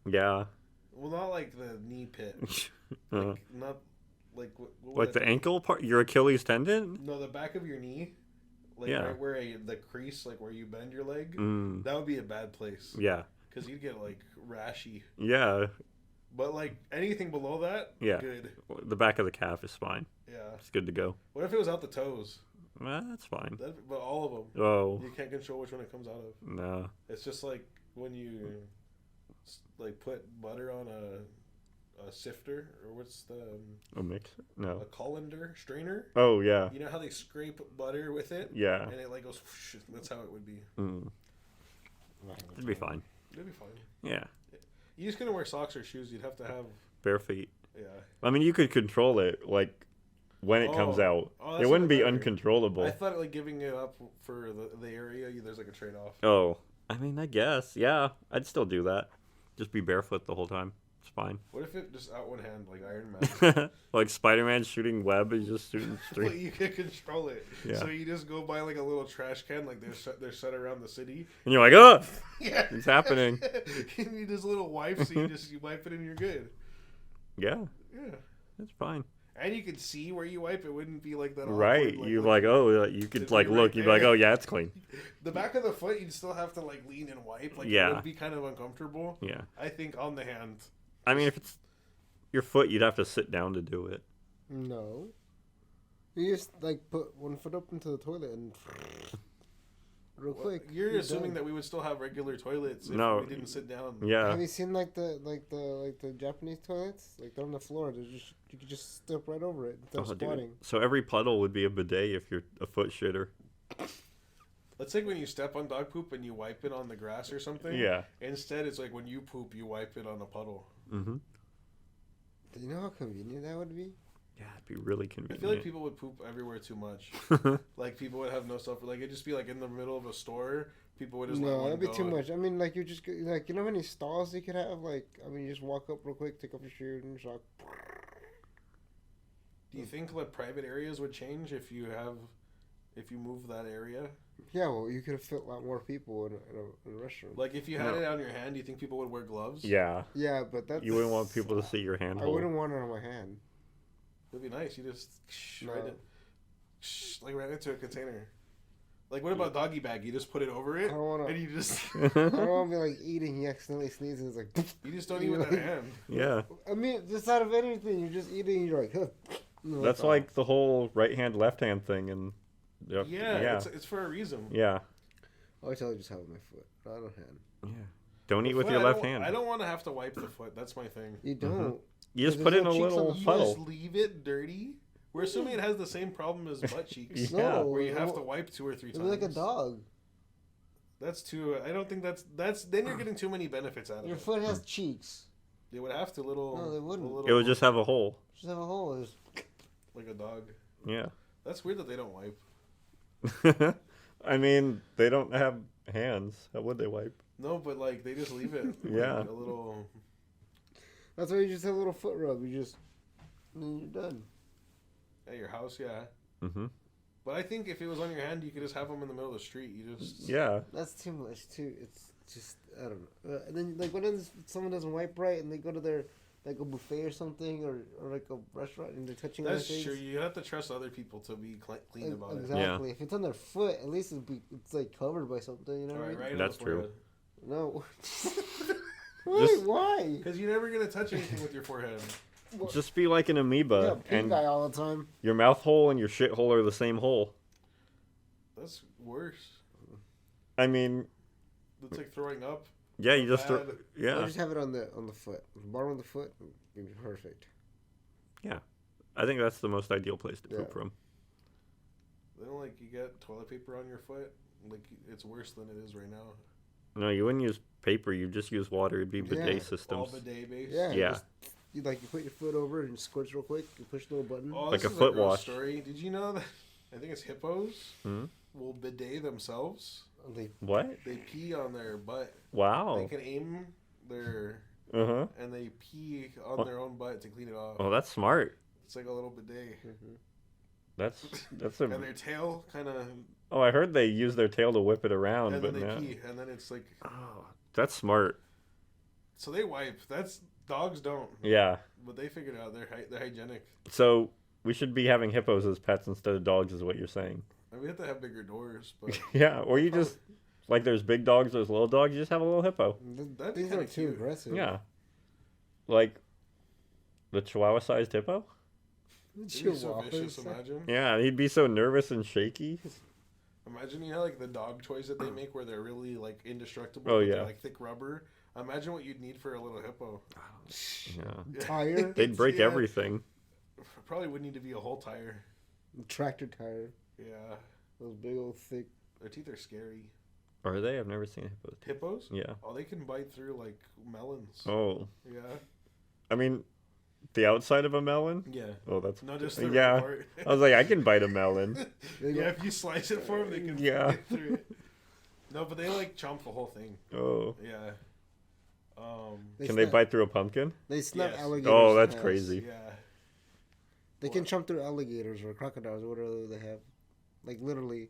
Yeah. Well, not like the knee pit. Uh, Like, not like what would like it the be? ankle part, your Achilles tendon? No, the back of your knee. Like Yeah. right where the crease, like where you bend your leg. Mm, That would be a bad place. yeah. Because you'd get like rashy. Yeah. But like anything below that, Yeah. good. The back of the calf is fine. Yeah. It's good to go. What if it was out the toes? That's fine. But all of them. Oh, You can't control which one it comes out of. no. It's just like when you like put butter on a sifter or what's the A mixer? a No. colander strainer. Oh, yeah. You know how they scrape butter with it Yeah. and it like goes. Whoosh, that's how it would be. Mm, it'd be fine. It'd be fine. Yeah. You just couldn't wear socks or shoes. You'd have to have. Bare feet. Yeah. I mean, you could control it, like, when it comes Oh. out. Oh, It that's wouldn't even be better. uncontrollable. I thought like giving it up for the area. There's like a trade off. Oh, I mean, I guess. Yeah, I'd still do that. Just be barefoot the whole time. It's fine. What if it just out one hand like Iron Man? Like Spider-Man shooting web, he's just shooting But straight. you can control it. Yeah. So you just go by like a little trash can, like they're set around the city. And you're like, oh, Yeah, it's happening. You need this little wipe, so you wipe it and you're good. Yeah, Yeah, that's fine. and you can see where you wipe. It wouldn't be like that. awkward, Right. You like, oh, you could It'd like be look. right You'd be like, there. oh, yeah, it's clean. the back of the foot. You'd still have to like lean and wipe. Like Yeah. it would be kind of uncomfortable. Yeah. I think on the hand. I mean, if it's your foot, you'd have to sit down to do it. No. You just like put one foot up into the toilet and real Well, quick. you're assuming that we would still have regular toilets if No. we didn't sit down. Yeah. Have you seen like the Japanese toilets? Like they're on the floor. They're just you can just step right over it instead Oh, of dude. squatting. So every puddle would be a bidet if you're a foot shitter. Let's say when you step on dog poop and you wipe it on the grass or something. Yeah. Instead, it's like when you poop, you wipe it on a puddle. Mm-hmm. Do you know how convenient that would be? Yeah, it'd be really I convenient. feel like people would poop everywhere too much. Like people would have no stuff. Like it'd just be like in the middle of a store. People would just let No, one that'd be go. too much. I mean, like you just like you know how many stalls you could have. Like I mean, you just walk up real quick, take off your shoe, and just like. Do you think the private areas would change if you move that area? Yeah, well, you could have fit a lot more people in a restroom. Like if you had No. it on your hand, do you think people would wear gloves? Yeah. Yeah, but that's You wouldn't want people to see your I handhold. wouldn't want it on my hand. It'd be nice. You just No. right it, like right into a container. Like what about doggy bag? You just put it over I it, don't want and to. you just I don't want to be like eating. He accidentally sneezes. It's like. you just don't eat with that hand. Yeah. I mean, just out of anything, you're just eating. You're like. Huh. You're That's oh. like the whole right hand, left hand thing. And Yeah, Yeah. It's for a reason. Yeah. I tell you, just have it with my foot, not on hand. Yeah. Don't eat with Foot, your I left don't- hand. I don't want to have to wipe the foot. That's my thing. You don't. You just There's put it in no a cheeks on little the- You puddle. just leave it dirty. We're assuming it has the same problem as butt cheeks, Yeah. No, where you have it to won't- wipe 2 or 3 It'd times. be like a dog. That's too. I don't think that's. Then you're getting too many benefits out of Your it. foot has cheeks. They would have to little. No, they wouldn't. a little- It would just have a hole. Just have a hole. There's like a dog. Yeah. That's weird that they don't wipe. I mean, they don't have hands. How would they wipe? No, but like they just leave it. Yeah. Like, a little. That's why you just have a little foot rub. You just, and then you're done. At your house, yeah. Mm-hmm. But I think if it was on your hand, you could just have them in the middle of the street. You just. Yeah. That's too much too. It's just I don't know. And then like when someone doesn't wipe right and they go to their like a buffet or something or like a restaurant and they're touching other That's things. true. You have to trust other people to be clean about it. Exactly. If it's on their foot, at least it's like covered by something. You know All what I right, mean? right. That's true. No. Just- Why? Because you're never gonna touch anything with your forehead. Just be like an Yeah, amoeba, pink and guy all the time. your mouth hole and your shit hole are the same hole. That's worse. I mean, It's like throwing up Yeah, you just Bad. Or yeah. just have it on the foot, the bottom of the foot, would be perfect. I think that's the most ideal place to poop Yeah. from. Then like you get toilet paper on your foot, like it's worse than it is right now. No, you wouldn't use paper. You just use water. It'd be bidet Yeah. systems. All bidet based. Yeah. Yeah. Just, you put your foot over and squirts real quick. You push the little button. Oh, Like this a is foot gross wash. story. Did you know that? I think it's hippos Hmm? will bidet themselves. They, What? They pee on their butt. They Wow. can aim their Uh-huh. and they pee on their own butt to clean it off. Oh, that's smart. It's like a little bidet. That's And a. their tail kind of, Oh, I heard they use their tail to whip it around, and but then they now. pee, and then it's like, Oh, that's smart. so they wipe. That's dogs don't, Yeah. but they figured out they're hygienic. So we should be having hippos as pets instead of dogs, is what you're saying. And we have to have bigger doors, but Yeah. Or you just like there's big dogs, there's little dogs. You just have a little hippo. That'd be these kinda are too cute. aggressive. Yeah. Like the Chihuahua-sized hippo. it'd be so vicious. Chihuahuas. Imagine, Yeah, he'd be so nervous and shaky. imagine you know like the dog toys that they make where they're really like indestructible. Oh, but yeah. they're, like thick rubber. Imagine what you'd need for a little hippo. Yeah. Tire, They'd break Yeah. everything. Probably would need to be a whole tire. tractor tire. Yeah, Those big old thick. their teeth are scary. Are they? I've never seen hippos. Hippos? Yeah. Oh, they can bite through like melons. Oh. Yeah. I mean, the outside of a melon? Yeah. Oh, that's. Not just the Yeah. red part. I was like, I can bite a melon. They go- Yeah, if you slice it for them, they can Yeah. get through it. No, but they like chomp the whole thing. Oh. Yeah. Can they snap- bite through a pumpkin? They snap Yes. alligators. Oh, in that's half. crazy. Yeah. They can jump through alligators or crocodiles or whatever they have. Like literally,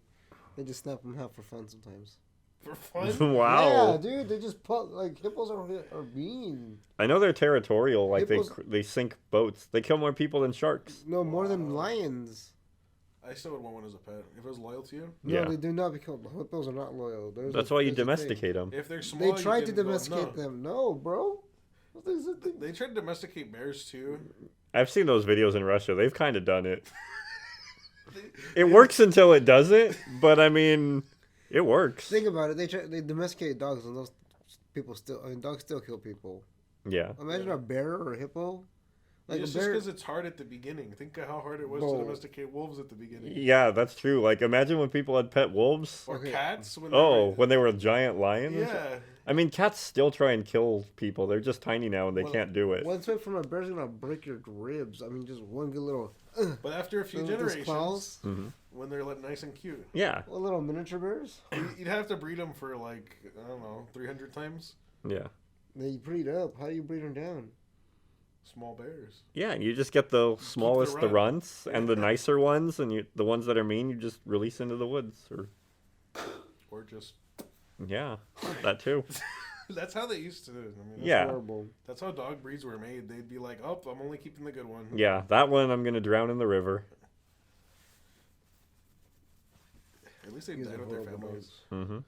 they just snap them in half for fun sometimes. For fun? Wow. Yeah, dude, they just put like hippos are mean. I know they're territorial. Like Hippos- they sink boats. They kill more people than sharks. No, more than lions. I still would want one as a pet. If it was loyal to you. No, Yeah. they do not become. Hippos are not loyal. That's why you domesticate them. If they're small, They you tried to can go- domesticate no. them. No, bro. They tried to domesticate bears too. I've seen those videos in Russia. They've kind of done it. It works until it doesn't, but I mean, it works. Think about it. They domesticate dogs, and those people still. I mean, dogs still kill people. Yeah. Imagine a bear or a hippo. Like It's a just bear. because it's hard at the beginning. Think of how hard it was Bro. to domesticate wolves at the beginning. Yeah, that's true. Like, imagine when people had pet wolves. Or Okay. cats. When Oh, when they were giant lions. Yeah. I mean, cats still try and kill people. They're just tiny now and they Well, can't do it. One swing from a bear's gonna break your ribs. I mean, just one good little. But after a few With those generations, claws. Hmm. when they're like nice and cute, Yeah. What little miniature bears? you'd have to breed them for like, I don't know, 300 times. Yeah. They breed up. How do you breed them down? Small bears. Yeah, you just get the smallest, the runt. runts, and the nicer ones, and the ones that are mean, you just release into the woods. Or just. Yeah, that too. That's how they used to. I mean, that's, Yeah. Horrible. That's how dog breeds were made. They'd be like, oh, I'm only keeping the good one. Yeah, that one I'm gonna drown in the river. At least they've These died are with their horrible families. dogs. Mm-hmm.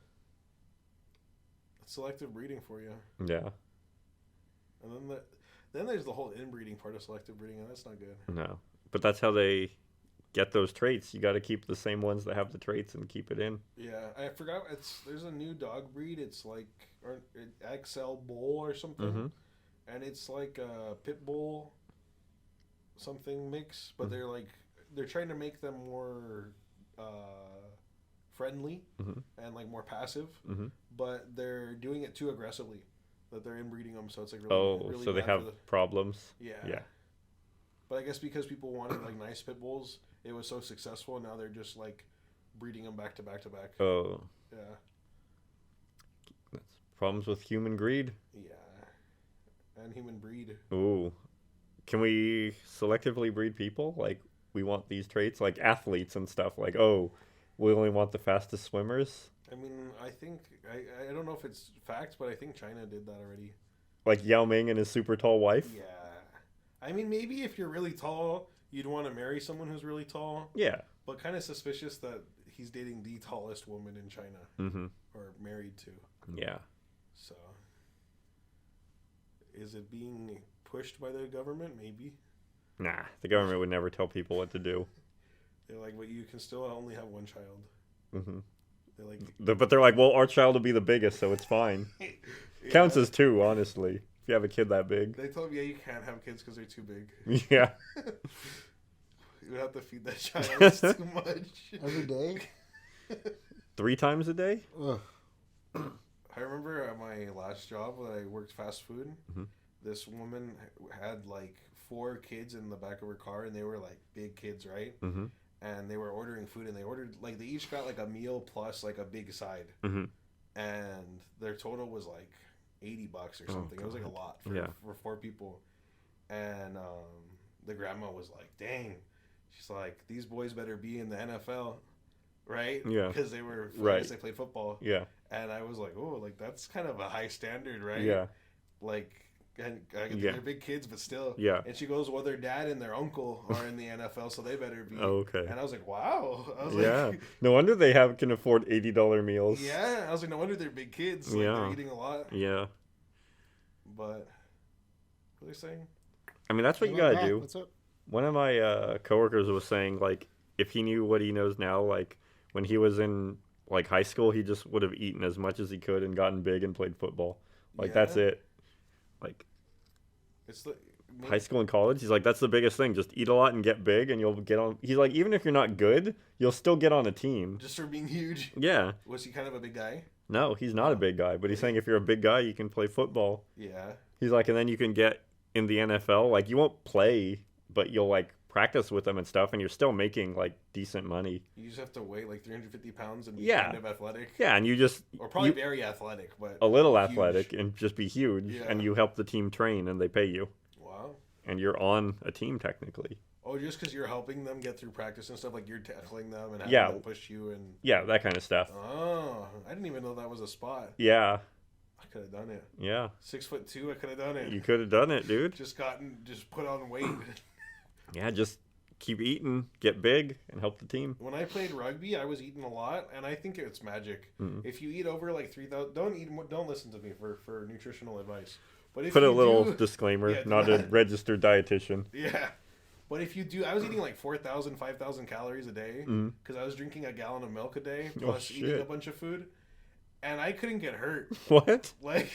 That's selective breeding for you. Yeah. And then there's the whole inbreeding part of selective breeding, and that's not good. No, but that's how they get those traits. You got to keep the same ones that have the traits and keep it in. Yeah, I forgot. There's a new dog breed. It's like XL Bull or something, Mhm. and it's like a pit bull something mix, but Mhm. they're trying to make them more friendly Mhm. and like more passive, Mhm. but they're doing it too aggressively. That they're inbreeding them, so it's like really, Oh, really so they bad have for the, problems. yeah. Yeah. But I guess because people wanted like nice pit bulls, it was so successful. Now they're just like breeding them back to back to back. Oh, Yeah, that's problems with human greed. yeah, and human breed. Ooh, can we selectively breed people? Like, we want these traits, like athletes and stuff. Like, oh, we only want the fastest swimmers. I mean, I think I don't know if it's fact, but I think China did that already. Like Yao Ming and his super tall wife. Yeah, I mean, maybe if you're really tall, you'd want to marry someone who's really tall, Yeah. but kind of suspicious that he's dating the tallest woman in China Mm-hmm. or married to. Yeah. So, is it being pushed by the government? Maybe. Nah, the government would never tell people what to do. They're like, but you can still only have one child. Mm-hmm. But they're like, well, our child will be the biggest, so it's fine. Yeah. Counts as 2, honestly. If you have a kid that big. They told me, yeah, you can't have kids because they're too big. Yeah. You would have to feed that child. It's too much. Every day? 3 times a day? Ugh. I remember at my last job when I worked fast food, this woman had like 4 kids in the back of her car, and they were like big kids, right? Mm-hmm. And they were ordering food, and they ordered like they each got like a meal plus like a big side, Mm-hmm. and their total was like $80 or something. It was like a lot for 4 people, and the grandma was like, "Dang," she's like, "These boys better be in the NFL." Right? Yeah. Because they were right. They played football. Yeah. And I was like, oh, like that's kind of a high standard, right? Yeah. Like, and they're big kids, but still. Yeah. And she goes, well, their dad and their uncle are in the NFL, so they better be. Oh, okay. And I was like, wow. I was like, no wonder they can afford $80 meals. Yeah. I was like, no wonder they're big kids. Like, they're eating a lot. Yeah. But what are they saying? I mean, that's what you gotta do. What's up? One of my coworkers was saying, like, if he knew what he knows now, like, when he was in like high school, he just would have eaten as much as he could and gotten big and played football. Like that's it. Like it's the high school and college, he's like, that's the biggest thing. Just eat a lot and get big, and you'll get on. He's like, even if you're not good, you'll still get on a team. Just for being huge. Yeah. Was he kind of a big guy? No, he's not a big guy, but he's saying if you're a big guy, you can play football. Yeah. He's like, and then you can get in the NFL. Like you won't play, but you'll like practice with them and stuff, and you're still making like decent money. You just have to weigh like 350 pounds and be yeah. kind of athletic. Yeah, and you just or probably very athletic, but a little huge. athletic and just be huge, and you help the team train, and they pay you. Wow. And you're on a team technically. Oh, just because you're helping them get through practice and stuff, like you're tackling them and having them push you and that kind of stuff. Oh, I didn't even know that was a spot. Yeah. I could have done it. Yeah. 6'2", I could have done it. You could have done it, dude. Just put on weight. Yeah, just keep eating, get big, and help the team. When I played rugby, I was eating a lot, and I think it's magic. If you eat over like 3,000, don't listen to me for nutritional advice. But if put a you little disclaimer, not a registered dietitian. Yeah. But if you do, I was eating like 4,000, 5,000 calories a day because I was drinking a gallon of milk a day plus eating a bunch of food, and I couldn't get hurt. What? Like,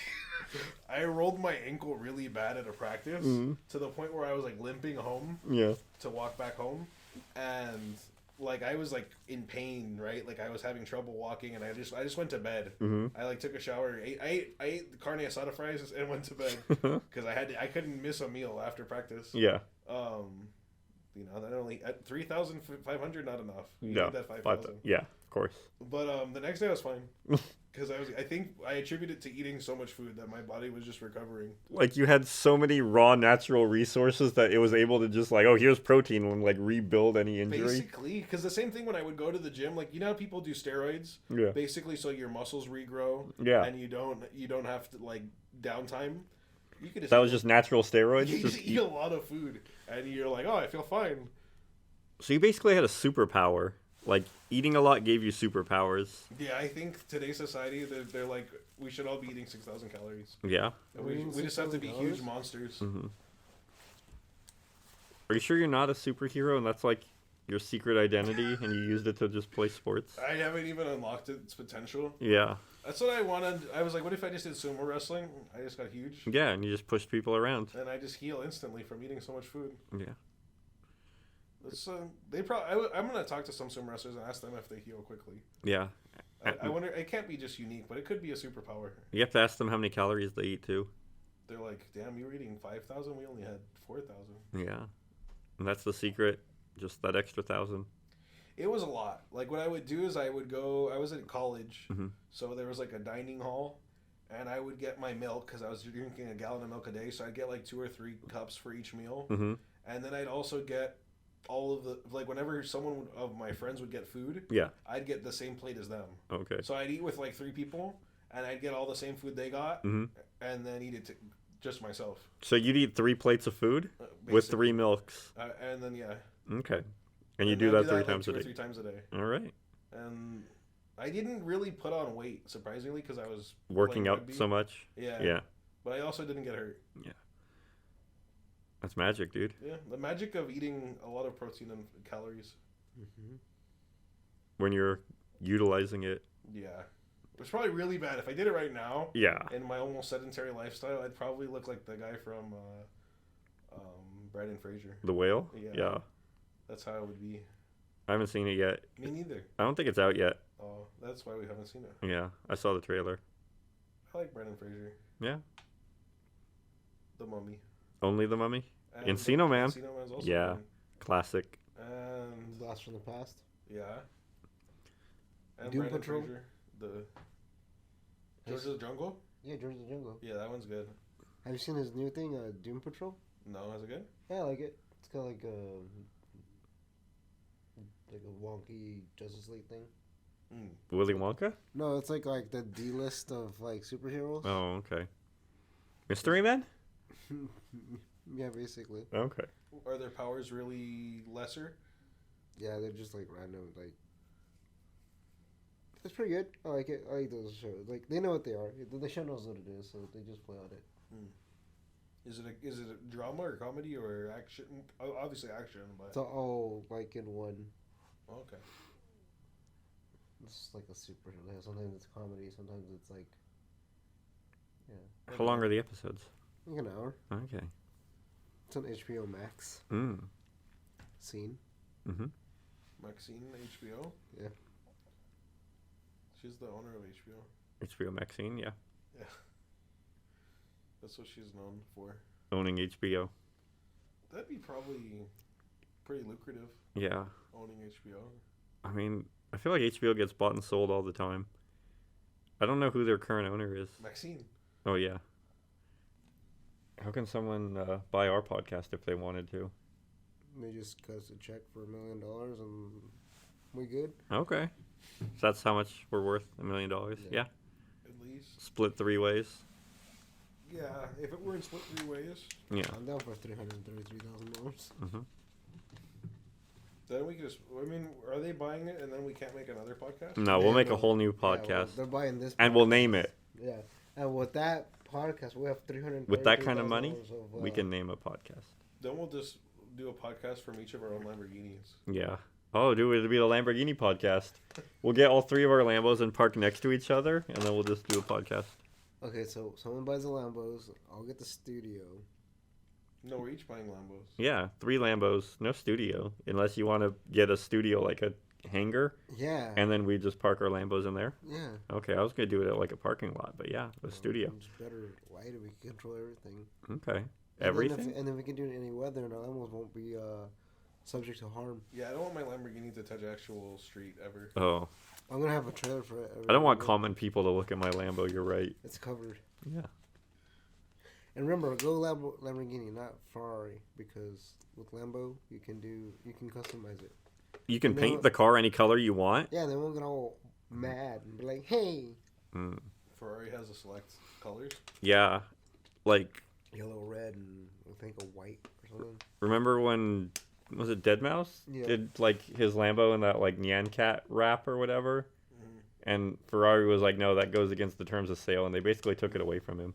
I rolled my ankle really bad at a practice to the point where I was like limping home. Yeah. To walk back home, and like I was like in pain, right? Like I was having trouble walking, and I just went to bed. I like took a shower, I ate the carne asada fries and went to bed because I couldn't miss a meal after practice. Yeah. You know, that only at 3,500 not enough. You no, need that 5,000. Yeah, of course. But the next day I was fine because I think I attribute it to eating so much food that my body was just recovering. Like you had so many raw natural resources that it was able to just like, oh, here's protein and like rebuild any injury. Basically, because the same thing when I would go to the gym, like you know how people do steroids, basically so your muscles regrow, and you don't have to like downtime. You could just just natural steroids. You just eat a lot of food, and you're like, oh, I feel fine. So you basically had a superpower. Like eating a lot gave you superpowers. Yeah, I think today's society, they're like, we should all be eating 6,000 calories. Yeah. And we just have to be huge monsters. Mm-hmm. Are you sure you're not a superhero and that's like your secret identity and you used it to just play sports? I haven't even unlocked its potential. Yeah. That's what I wanted. I was like, what if I just did sumo wrestling? I just got huge. Yeah, and you just pushed people around. And I just heal instantly from eating so much food. Yeah. I'm gonna talk to some sumo wrestlers and ask them if they heal quickly. Yeah. I wonder. It can't be just unique, but it could be a superpower. You have to ask them how many calories they eat too. They're like, damn, you were eating 5,000. We only had 4,000. Yeah, and that's the secret. Just that extra 1,000. It was a lot. Like what I would do is I was in college, so there was like a dining hall, and I would get my milk because I was drinking a gallon of milk a day, so I'd get like 2 or 3 cups for each meal, and then I'd also get all of the, like whenever someone of my friends would get food, I'd get the same plate as them. Okay. So I'd eat with like 3 people, and I'd get all the same food they got, and then eat it just myself. So you'd eat 3 plates of food with 3 milks. And then Okay. And you do that 3 times a day. 3 times a day. All right. And I didn't really put on weight, surprisingly, because I was working out so much. Yeah. But I also didn't get hurt. Yeah. That's magic, dude. Yeah, the magic of eating a lot of protein and calories. When you're utilizing it. Yeah. It's probably really bad. If I did it right now, Yeah. in my almost sedentary lifestyle, I'd probably look like the guy from Brandon Fraser. The Whale? Yeah. Yeah. That's how it would be. I haven't seen it yet. Me neither. I don't think it's out yet. Oh, that's why we haven't seen it. Yeah. I saw the trailer. I like Brandon Fraser. Yeah. The Mummy. Only the Mummy? And Encino Man. Encino Man's also Yeah. funny. Classic. And Blast from the Past. yeah. And Doom Brandon Patrol. Fraser. The George of the Jungle. Yeah, George of the Jungle. Yeah, that one's good. Have you seen his new thing, Doom Patrol? No, is it good? Yeah, I like it. It's kind of like a wonky Justice League thing. Willy Wonka? No, it's like the D list of like superheroes. Oh, okay. Mystery Men? Yeah, basically. Okay. Are their powers really lesser? Yeah, they're just like random. Like, it's pretty good. I like it. I like those shows. Like, they know what they are. The show knows what it is, so they just play on it. Is it a drama or comedy or action? Obviously action, but It's all like in one. okay. It's like a superhero. Sometimes it's comedy. Sometimes it's like, How long are the episodes? like an hour. Okay. It's on HBO Max. Scene. Mm-hmm. Maxine, HBO. Yeah. She's the owner of HBO. HBO Maxine, yeah. Yeah. That's what she's known for. Owning HBO. That'd be probably pretty lucrative, Yeah. owning HBO. I mean, I feel like HBO gets bought and sold all the time. I don't know who their current owner is. Maxine. Oh, yeah. How can someone buy our podcast if they wanted to? They just cut us a check for $1 million and we good. Okay. So that's how much we're worth, $1 million? Yeah. At least. Split 3 ways? Yeah, if it were in split 3 ways, Yeah. I'm down for $333,000. Mm-hmm. then we could just, I mean, are they buying it and then we can't make another podcast? No, we'll Yeah, make a well, whole new Yeah, well, podcast. they're buying this. And we'll podcast. name it. Yeah, and with that podcast, we have $333,000. With that kind of money, of, we can name a podcast. Then we'll just do a podcast from each of our own Lamborghinis. Yeah. Oh, dude, it'll be the Lamborghini podcast. We'll get all 3 of our Lambos and park next to each other, and then we'll just do a podcast. Okay, so someone buys the Lambos. I'll get the studio. No, we're each buying Lambos. Yeah, 3 Lambos, no studio, unless you want to get a studio like a hangar, Yeah. and then we just park our Lambos in there. Yeah. Okay, I was gonna do it at like a parking lot, but yeah, a studio. It's better light. We can control everything. Okay, And everything. Then if we can do it in any weather, and our Lambos won't be subject to harm. Yeah, I don't want my Lamborghini to touch actual street ever. Oh, I'm gonna have a trailer for it. I don't want common people to look at my Lambo. You're right. It's covered. Yeah. And remember, go Lamborghini, not Ferrari, because with Lambo you can customize it. You can You know paint what? the car any color you want. Yeah, they won't get all mad and be like, "Hey, Mm. Ferrari has a select colors. Yeah, like yellow, red, and I think a white or something." remember when was it Deadmau5 Yeah. did like his Lambo in that like Nyan Cat wrap or whatever, and Ferrari was like, no, that goes against the terms of sale, and they basically took it away from him.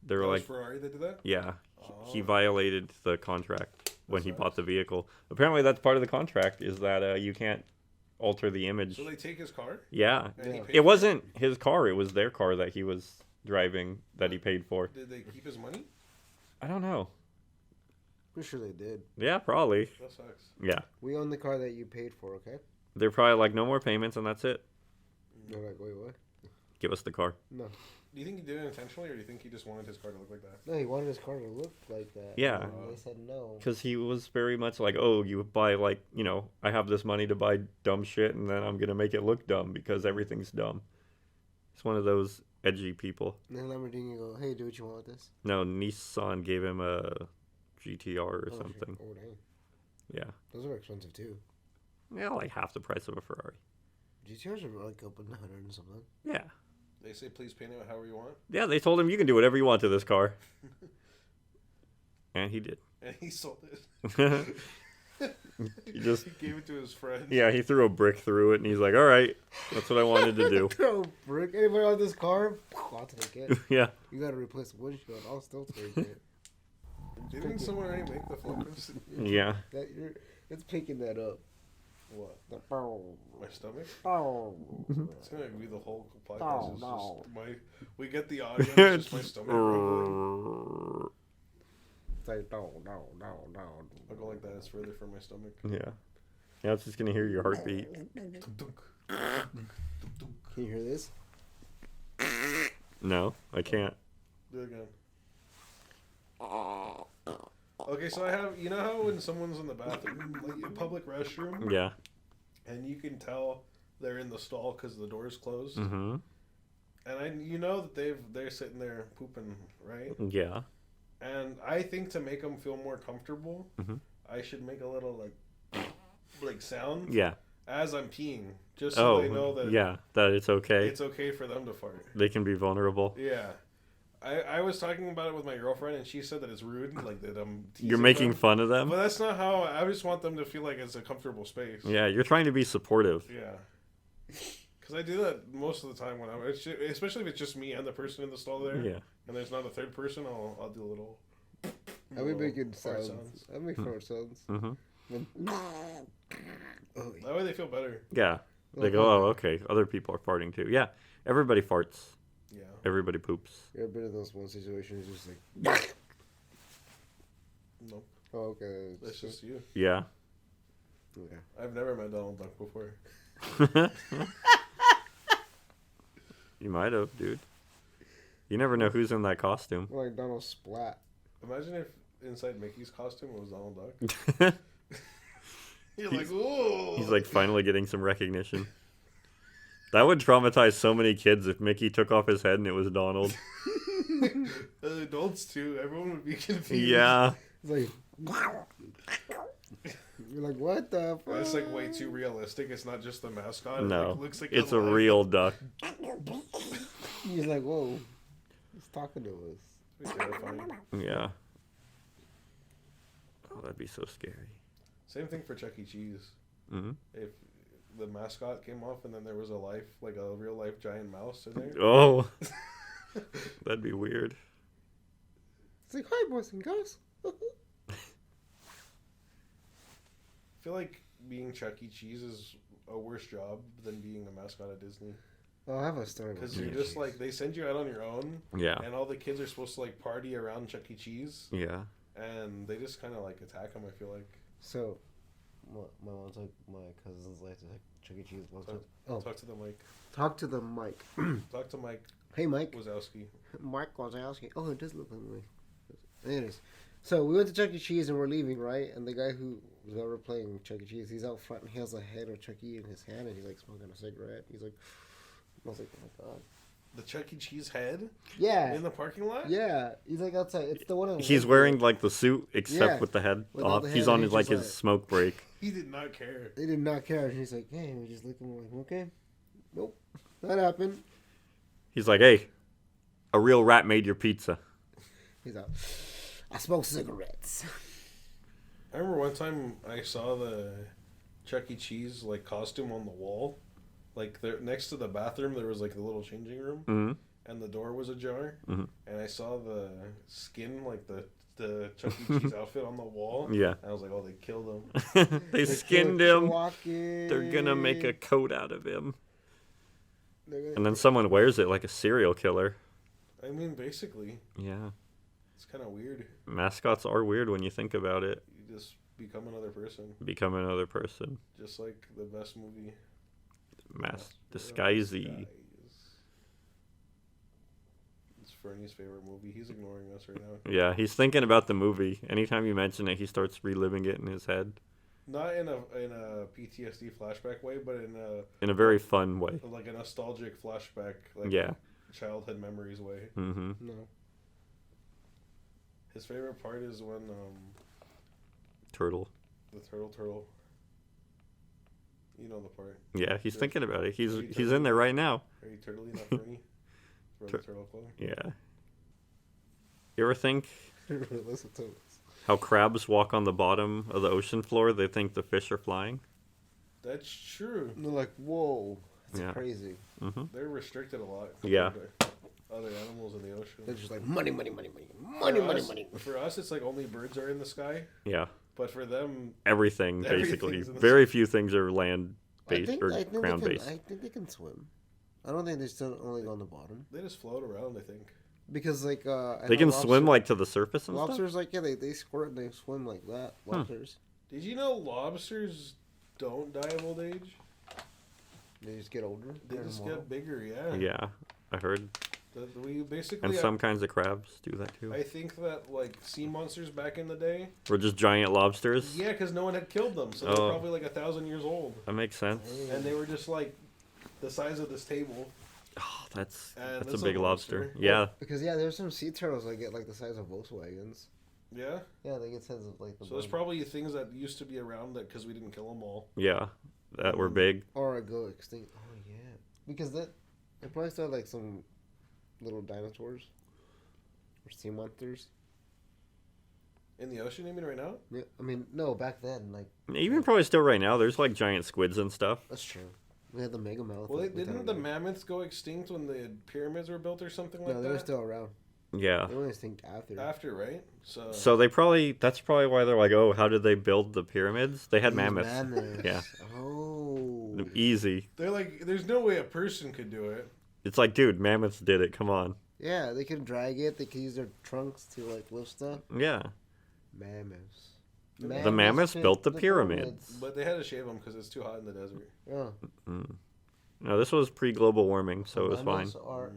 They were That was like, Ferrari that did that? yeah, Oh. he violated the contract when That he sucks. bought the vehicle. Apparently, that's part of the contract is that you can't alter the image. So they take his car? Yeah, And he Yeah. paid it for wasn't his car; it was their car that he was driving that he paid for. Did they keep his money? I don't know. Pretty sure they did. Yeah, probably. That sucks. Yeah, We own the car that you paid for, okay? they're probably like, no more payments, and that's it. They're like, "Wait, what?" Give us the car. No, Do you think he did it intentionally, or do you think he just wanted his car to look like that? no, he wanted his car to look like that. Yeah. And they said no. Because he was very much like, oh, you buy like, I have this money to buy dumb shit, and then I'm gonna make it look dumb because everything's dumb. He's one of those edgy people. And then Lamborghini go, "Hey, do what you want with this." No, Nissan gave him a GTR or Oh, something. Oh, dang. Yeah, Those are expensive too. yeah, like half the price of a Ferrari. GTRs are like up in 100 and something. Yeah, They say please paint it however you want, yeah. They told him you can do whatever you want to this car, and he did. and he sold it. He just, He gave it to his friend. yeah, he threw a brick through it, and he's like, all right, that's what I wanted to do. Throw a brick. Anybody on this car? I'll take it. Yeah. You gotta replace the windshield. I'll still take it. Didn't someone already make the Focus? Yeah. It's picking that up. What? The bow. My stomach? Bow. It's gonna be the whole podcast. No, It's no. just my. We get the audio. It's just my stomach rumbling. It's like no. I'll go like that. It's further from my stomach. Yeah. Now it's just gonna hear your heartbeat. Dunk-dunk. Can you hear this? No, I can't. Do it again. Okay, so I have. You know how when someone's in the bathroom, like a public restroom, Yeah. and you can tell they're in the stall because the door is closed, Mm-hmm. and you know that they're sitting there pooping, right? Yeah. And I think to make them feel more comfortable, Mhm. I should make a little like sound Yeah. as I'm peeing, just so Oh, they know that yeah. That it's okay. it's okay for them to fart. They can be vulnerable. Yeah. I was talking about it with my girlfriend, and she said that it's rude, like that I'm teasing You're making them. fun of them? But that's not how. I just want them to feel like it's a comfortable space. Yeah, you're trying to be supportive. Yeah. Because I do that most of the time when especially if it's just me and the person in the stall there, Yeah. and there's not a third person, I'll do a little. I'll be making fart sounds. I'll make fart sounds. Mm-hmm. Oh, That way they feel better. Yeah. They go, oh, okay. Other people are farting too. Yeah. Everybody farts. Yeah. Everybody poops. you ever been in those one situations just like Nope. oh okay. That's just you. Yeah. Yeah. I've never met Donald Duck before. You might have, dude. You never know who's in that costume. Like Donald Splat. Imagine if inside Mickey's costume was Donald Duck. You're like, ooh. He's like finally getting some recognition. That would traumatize so many kids if Mickey took off his head and it was Donald. Adults too. Everyone would be confused. Yeah. It's like you're like what the fuck? That's like way too realistic. It's not just the mascot. It No. like, looks like It's a alive. real duck. He's like whoa. He's talking to us. It's terrifying. Yeah. Oh, that'd be so scary. Same thing for Chuck E. Cheese. Hmm. If the mascot came off and then there was a real life giant mouse in there. Oh. That'd be weird. It's like hi boys and girls. I feel like being Chuck E. Cheese is a worse job than being a mascot at Disney. Oh, I have a story. Because about you're Chuck E. just like, they send you out on your own, Yeah. and all the kids are supposed to like party around Chuck E. Cheese, Yeah. and they just kind of like attack him, I feel like. So, my mom took my cousin's life to Chuck E. Cheese one time. Oh, Talk to the mic. talk to the mic. Talk to Mike Hey, Mike. Wazowski. Mike Wazowski. Oh, it does look like me. Anyways, so we went to Chuck E. Cheese and we're leaving, right? And the guy who was ever playing Chuck E. Cheese, he's out front and he has a head of Chuck E. in his hand and he's like smoking a cigarette. He's like, I was like, oh my god. The Chuck E. Cheese head Yeah. in the parking lot? Yeah. He's like outside. It's the one. He's wearing like the suit except Yeah. with the head Without off. the He's head, on he's like just his like- smoke break. He did not care. They did not care. And he's like, hey, we just look at him like, okay. Nope. That happened. He's like, hey, a real rat made your pizza. He's out. I smoke cigarettes. I remember one time I saw the Chuck E. Cheese like costume on the wall. Like there next to the bathroom there was like a little changing room Hmm. and the door was ajar. Mhm. And I saw the skin, like the Chuck E. Cheese outfit on the wall. Yeah. And I was like, oh, they killed him. They skinned him. They're gonna make a coat out of him. And then someone wears it like a serial killer. I mean, basically, Yeah. it's kind of weird. Mascots are weird when you think about it. You just become another person, Become another person. just like the best movie. Disguisey. It's Fernie's favorite movie. He's ignoring us right now. Yeah, he's thinking about the movie. Anytime you mention it, he starts reliving it in his head. Not in a PTSD flashback way, but In a very fun way. like a nostalgic flashback, like Yeah. childhood memories way. Mm-hmm. No. His favorite part is when Turtle. the turtle. You know the part. Yeah, he's Yeah. thinking about it. He's Maybe in there right now. Are you turtly, not Fernie? Brother Turtle Club. Yeah. You ever think Listen to us. how crabs walk on the bottom of the ocean floor? They think the fish are flying. That's true. And they're like, whoa. That's Yeah. crazy. Mm-hmm. They're restricted a lot. Yeah. other animals in the ocean. They're just like money, money, money, money, money, money, money. For us, it's like only birds are in the sky. Yeah. But for them, Everything, basically. everything's in the Very sky. few things are land-based or I think ground-based. I think they can swim. I don't think they still only go on the bottom They just float around, I think. because like I They know can swim like to the surface and stuff? lobsters like they squirt and they swim like that. Lobsters Did you know lobsters don't die of old age? they just get older. They They're just immortal. get bigger, yeah. Yeah, I heard. We basically... And some kinds of crabs do that too. I think that, like, sea monsters back in the day... We're just giant lobsters? Yeah, because no one had killed them, so they're Oh. probably like 1,000 years old. That makes sense. And they were just, like, the size of this table. Oh, that's And a big lobster. lobster. Yeah. Because there's some sea turtles that get like the size of Volkswagens. Yeah? Yeah, they get size of like the So there's probably things that used to be around that because we didn't kill them all. Yeah. That were big. or go extinct. Oh yeah, because they probably still have, like some little dinosaurs or sea monsters. In the ocean, you mean, right now? Yeah, I mean no, back then like Even probably still right now, there's like giant squids and stuff. that's true. We had the mega mouth. Well, like, with didn't the dinosaurs. mammoths go extinct when the pyramids were built or something like No, that? they were still around. Yeah. They were extinct after. After, right? So... So that's probably why they're like, oh, how did they build the pyramids? They had mammoths. Yeah. Oh. Easy. They're like, there's no way a person could do it. It's like, dude, mammoths did it. Come on. Yeah, they can drag it. They can use their trunks to like lift stuff. Yeah. Mammoths. The mammoths built the pyramids. But they had to shave them because it's too hot in the desert. Yeah. No, this was pre-global warming, so it was fine. Mammoths are.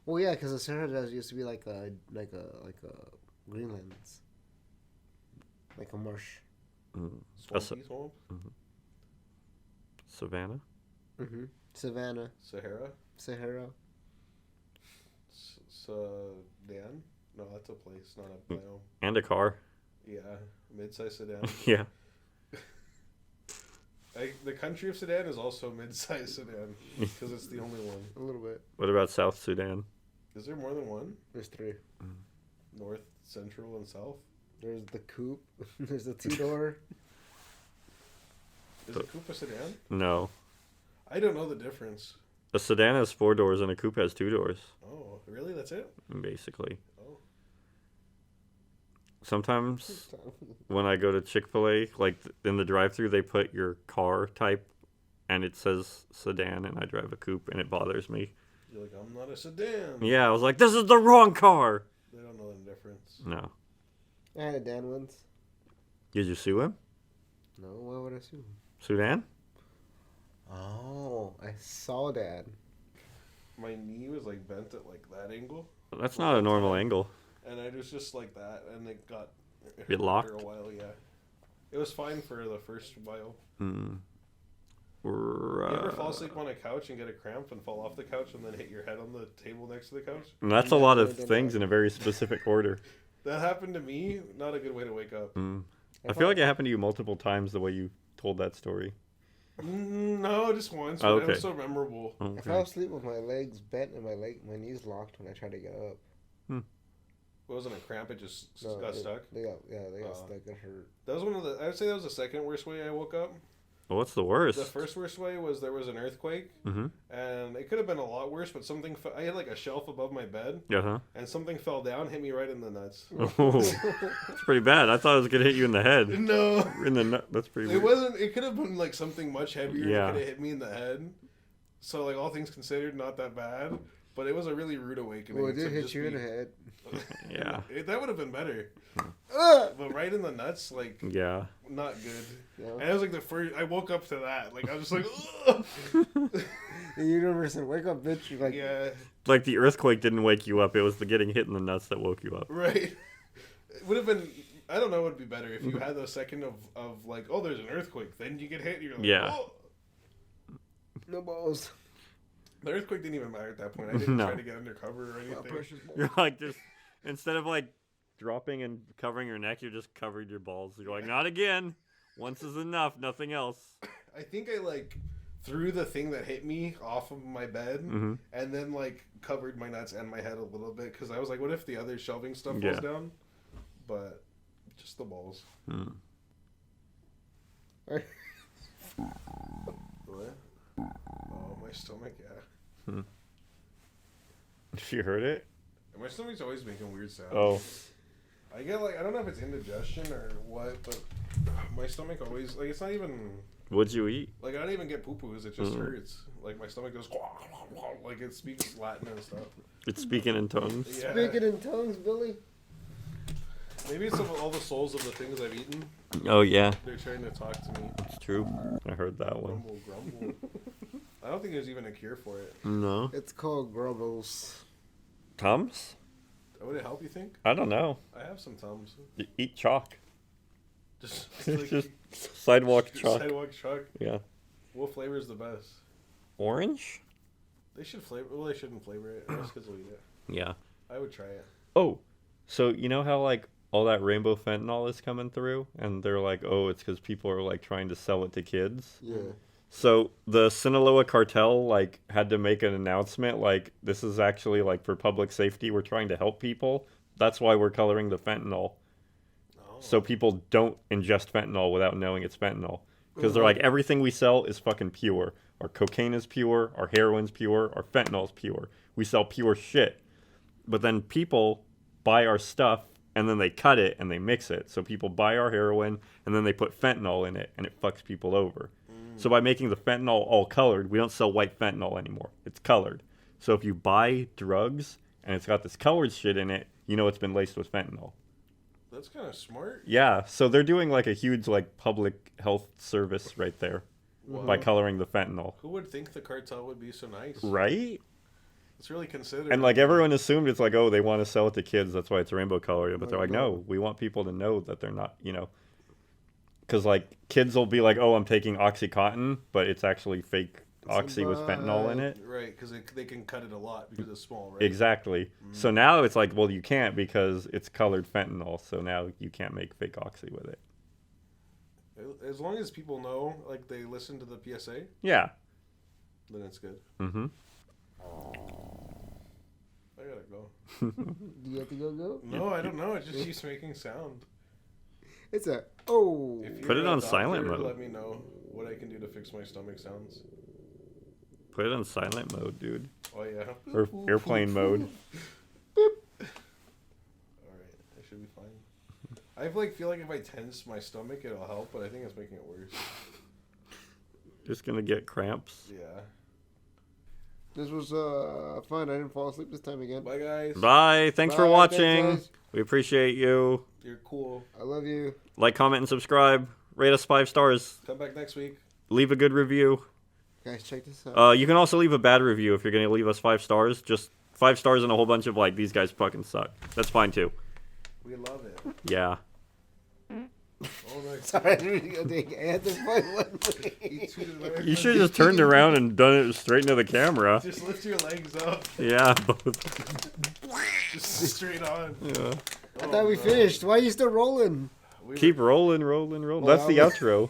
Well, yeah, because the Sahara Desert used to be like a Greenland, like a marsh. Swampy swamp? Savannah? Savannah, Sahara? Sahara. Sedan? No, that's a place, not a biome. And a car. Yeah, mid-sized sedan. Yeah. The country of Sudan is also mid-sized sedan because it's the only one. A little bit. What about South Sudan? Is there more than one? There's three. North, Central, and South? There's the coupe. There's the two-door. Is a coupe a sedan? No. I don't know the difference. A sedan has 4 doors and a coupe has 2 doors, Oh, really? That's it? basically. Oh. Sometimes when I go to Chick-fil-A, like in the drive-thru, they put your car type and it says sedan and I drive a coupe and it bothers me. You're like, I'm not a sedan. Yeah, I was like, this is the wrong car. They don't know the difference. No. I had a Dan once. Did you sue him? No, why would I sue him? Sudan? Oh, I saw Dan. My knee was like bent at like that angle, That's not a normal angle. and I was just like that, and it got It locked? for a while. Yeah, it was fine for the first while. Mm. You ever fall asleep on a couch and get a cramp and fall off the couch and then hit your head on the table next to the couch? And that's a lot of things in a very specific order. That happened to me. Not a good way to wake up. I feel like it happened to you multiple times the way you told that story. No, just once. But Oh, It okay. was so memorable. I fell asleep with my legs bent and my knees locked when I tried to get up. It wasn't a cramp. It just No, got stuck. They got stuck. It hurt. That was one of the. I would say that was the second worst way I woke up. Well, what's the worst? The first worst way was there was an earthquake, and it could have been a lot worse. But something. I had like a shelf above my bed, Uh-huh. and something fell down, hit me right in the nuts. Oh, that's pretty bad. I thought it was going to hit you in the head. No, In the nut. That's pretty it weird. wasn't. It could have been like something much heavier. Yeah. It could have hit me in the head. So like all things considered, not that bad. But it was a really rude awakening. Well, it did to hit just you in be- the head. Yeah. That would have been better. But right in the nuts, like Yeah. not good. Yeah. And it was like the first. I woke up to that. Like I was just like, ugh. The universe said, "Wake up, bitch!" You're like, Yeah, Like the earthquake didn't wake you up. It was the getting hit in the nuts that woke you up. right. It would have been. I don't know. What would be better if you had the second of like, oh, there's an earthquake. Then you get hit. And you're like, Yeah. oh. no balls. The earthquake didn't even matter at that point. I didn't No. try to get undercover or anything. Precious balls. You're like just instead of like dropping and covering your neck, you just covered your balls. You're like, not again. Once is enough. Nothing else. I think I like threw the thing that hit me off of my bed and then like covered my nuts and my head a little bit because I was like, what if the other shelving stuff falls Yeah. down? But just the balls. What? Oh, my stomach. Yeah. You heard it? My stomach's always making weird sounds. Oh. I get like I don't know if it's indigestion or what, but my stomach always like it's not even What'd you eat? like I don't even get poo-poos. It just hurts. Like my stomach goes like it speaks Latin and stuff. It's speaking in tongues. Yeah. Speaking in tongues, Billy. Maybe it's of all the souls of the things I've eaten. Oh yeah, They're trying to talk to me. it's true. I heard that one. Grumble, grumble. I don't think there's even a cure for it. No. It's called Grumbles. Tums? Would it help? You think? I don't know. I have some Tums. Eat chalk. Just like Just sidewalk chalk. Sidewalk chalk. Yeah. What flavor is the best? Orange? They should flavor. Well, they shouldn't flavor it. Most kids will eat it. Yeah. I would try it. Oh, so you know how like all that rainbow fentanyl is coming through, and they're like, oh, it's because people are like trying to sell it to kids. Yeah. So the Sinaloa cartel like had to make an announcement like this is actually like for public safety. We're trying to help people. That's why we're coloring the fentanyl. Oh. So people don't ingest fentanyl without knowing it's fentanyl. Because they're like, everything we sell is fucking pure. Our cocaine is pure, our heroin's pure, our fentanyl's pure. We sell pure shit. But then people buy our stuff and then they cut it and they mix it. So people buy our heroin and then they put fentanyl in it and it fucks people over. So by making the fentanyl all colored, we don't sell white fentanyl anymore. It's colored. So if you buy drugs and it's got this colored shit in it, you know it's been laced with fentanyl. That's kind of smart. Yeah, so they're doing like a huge like public health service right there by coloring the fentanyl. Who would think the cartel would be so nice? Right? It's really considered. And like everyone assumed it's like, oh, they want to sell it to kids, that's why it's rainbow colored. But they're like, No. no, we want people to know that they're not, you know. Because like kids will be like, oh, I'm taking Oxycontin, but it's actually fake Oxy with fentanyl in it. Right, because they can cut it a lot because it's small, right? Exactly. So now it's like, well, you can't because it's colored fentanyl. So now you can't make fake Oxy with it. As long as people know, like they listen to the PSA, Yeah. then it's good. Mm-hmm. I gotta go. Do you have to go? No, I don't know. It just keeps making sound. It's a oh. If Put you're it a on silent doctor, mode. Let me know what I can do to fix my stomach sounds. Put it on silent mode, dude. Oh yeah. Or airplane mode. All right, I should be fine. I feel like if I tense my stomach, it'll help, but I think it's making it worse. Just gonna get cramps. Yeah. This was fun. I didn't fall asleep this time again. Bye guys. Bye. Thanks for Bye, watching. thanks, guys. We appreciate you. You're cool. I love you. Like, comment, and subscribe. Rate us 5 stars. Come back next week. Leave a good review. Guys, check this out. You can also leave a bad review if you're gonna leave us 5 stars. Just 5 stars and a whole bunch of like, these guys fucking suck. That's fine too. We love it. Yeah. Oh nice. Sorry, I had to find one. You should have just turned around and done it straight into the camera. Just lift your legs up. Yeah, both. Just straight on. Yeah. I thought we finished. Why are you still rolling? Keep rolling, rolling, rolling. Well, That's the that outro.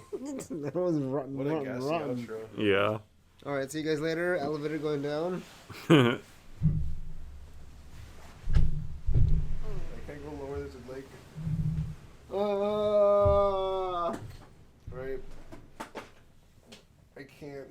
That was rotten. What a gassy outro. Yeah. All right, see you guys later. Elevator going down. I can't go lower. There's a lake. Right. I can't.